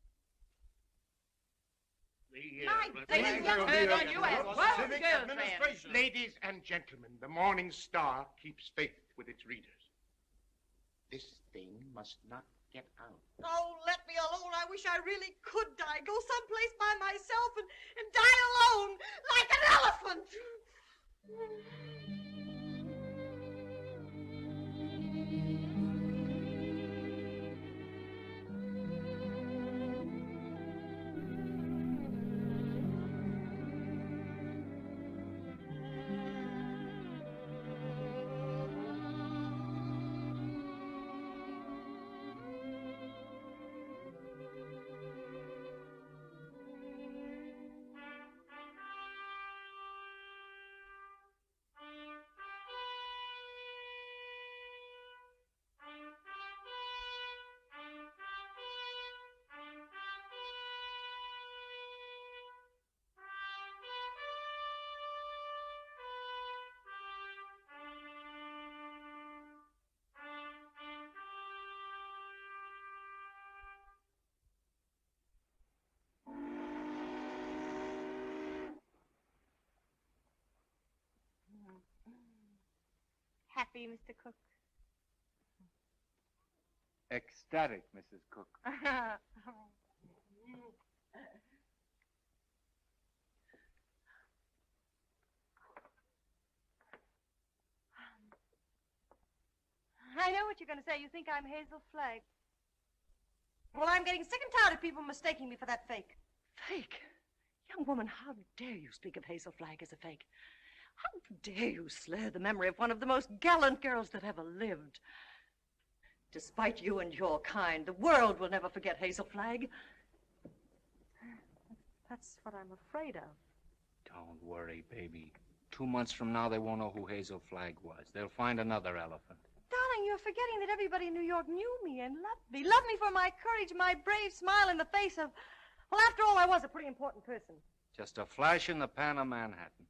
Ladies and gentlemen, the Morning Star keeps faith with its readers. This thing must not get out. Oh, let me alone. I wish I really could die. Go someplace by myself and die alone, like an elephant. Happy, Mr. Cook? Ecstatic, Mrs. Cook. I know what you're going to say. You think I'm Hazel Flagg. Well, I'm getting sick and tired of people mistaking me for that fake. Fake? Young woman, how dare you speak of Hazel Flagg as a fake? How dare you slur the memory of one of the most gallant girls that ever lived? Despite you and your kind, the world will never forget Hazel Flagg. That's what I'm afraid of. Don't worry, baby. 2 months from now, they won't know who Hazel Flagg was. They'll find another elephant. Darling, you're forgetting that everybody in New York knew me and loved me. Loved me for my courage, my brave smile in the face of... Well, after all, I was a pretty important person. Just a flash in the pan of Manhattan.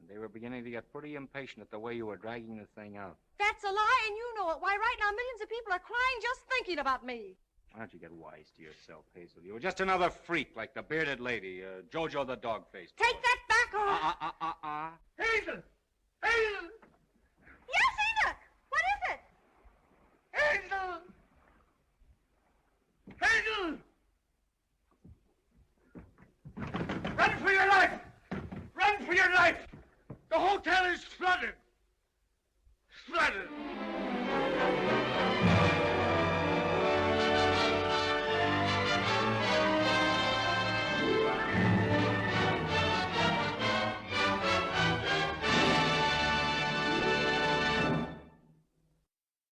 And they were beginning to get pretty impatient at the way you were dragging the thing out. That's a lie, and you know it. Why, right now, millions of people are crying just thinking about me. Why don't you get wise to yourself, Hazel? You were just another freak like the bearded lady, Jojo the dog-faced. Take that back, or... Hazel! Hazel! Yes, Enoch! What is it? Hazel! Hazel! Run for your life! Run for your life! The hotel is flooded! Flooded!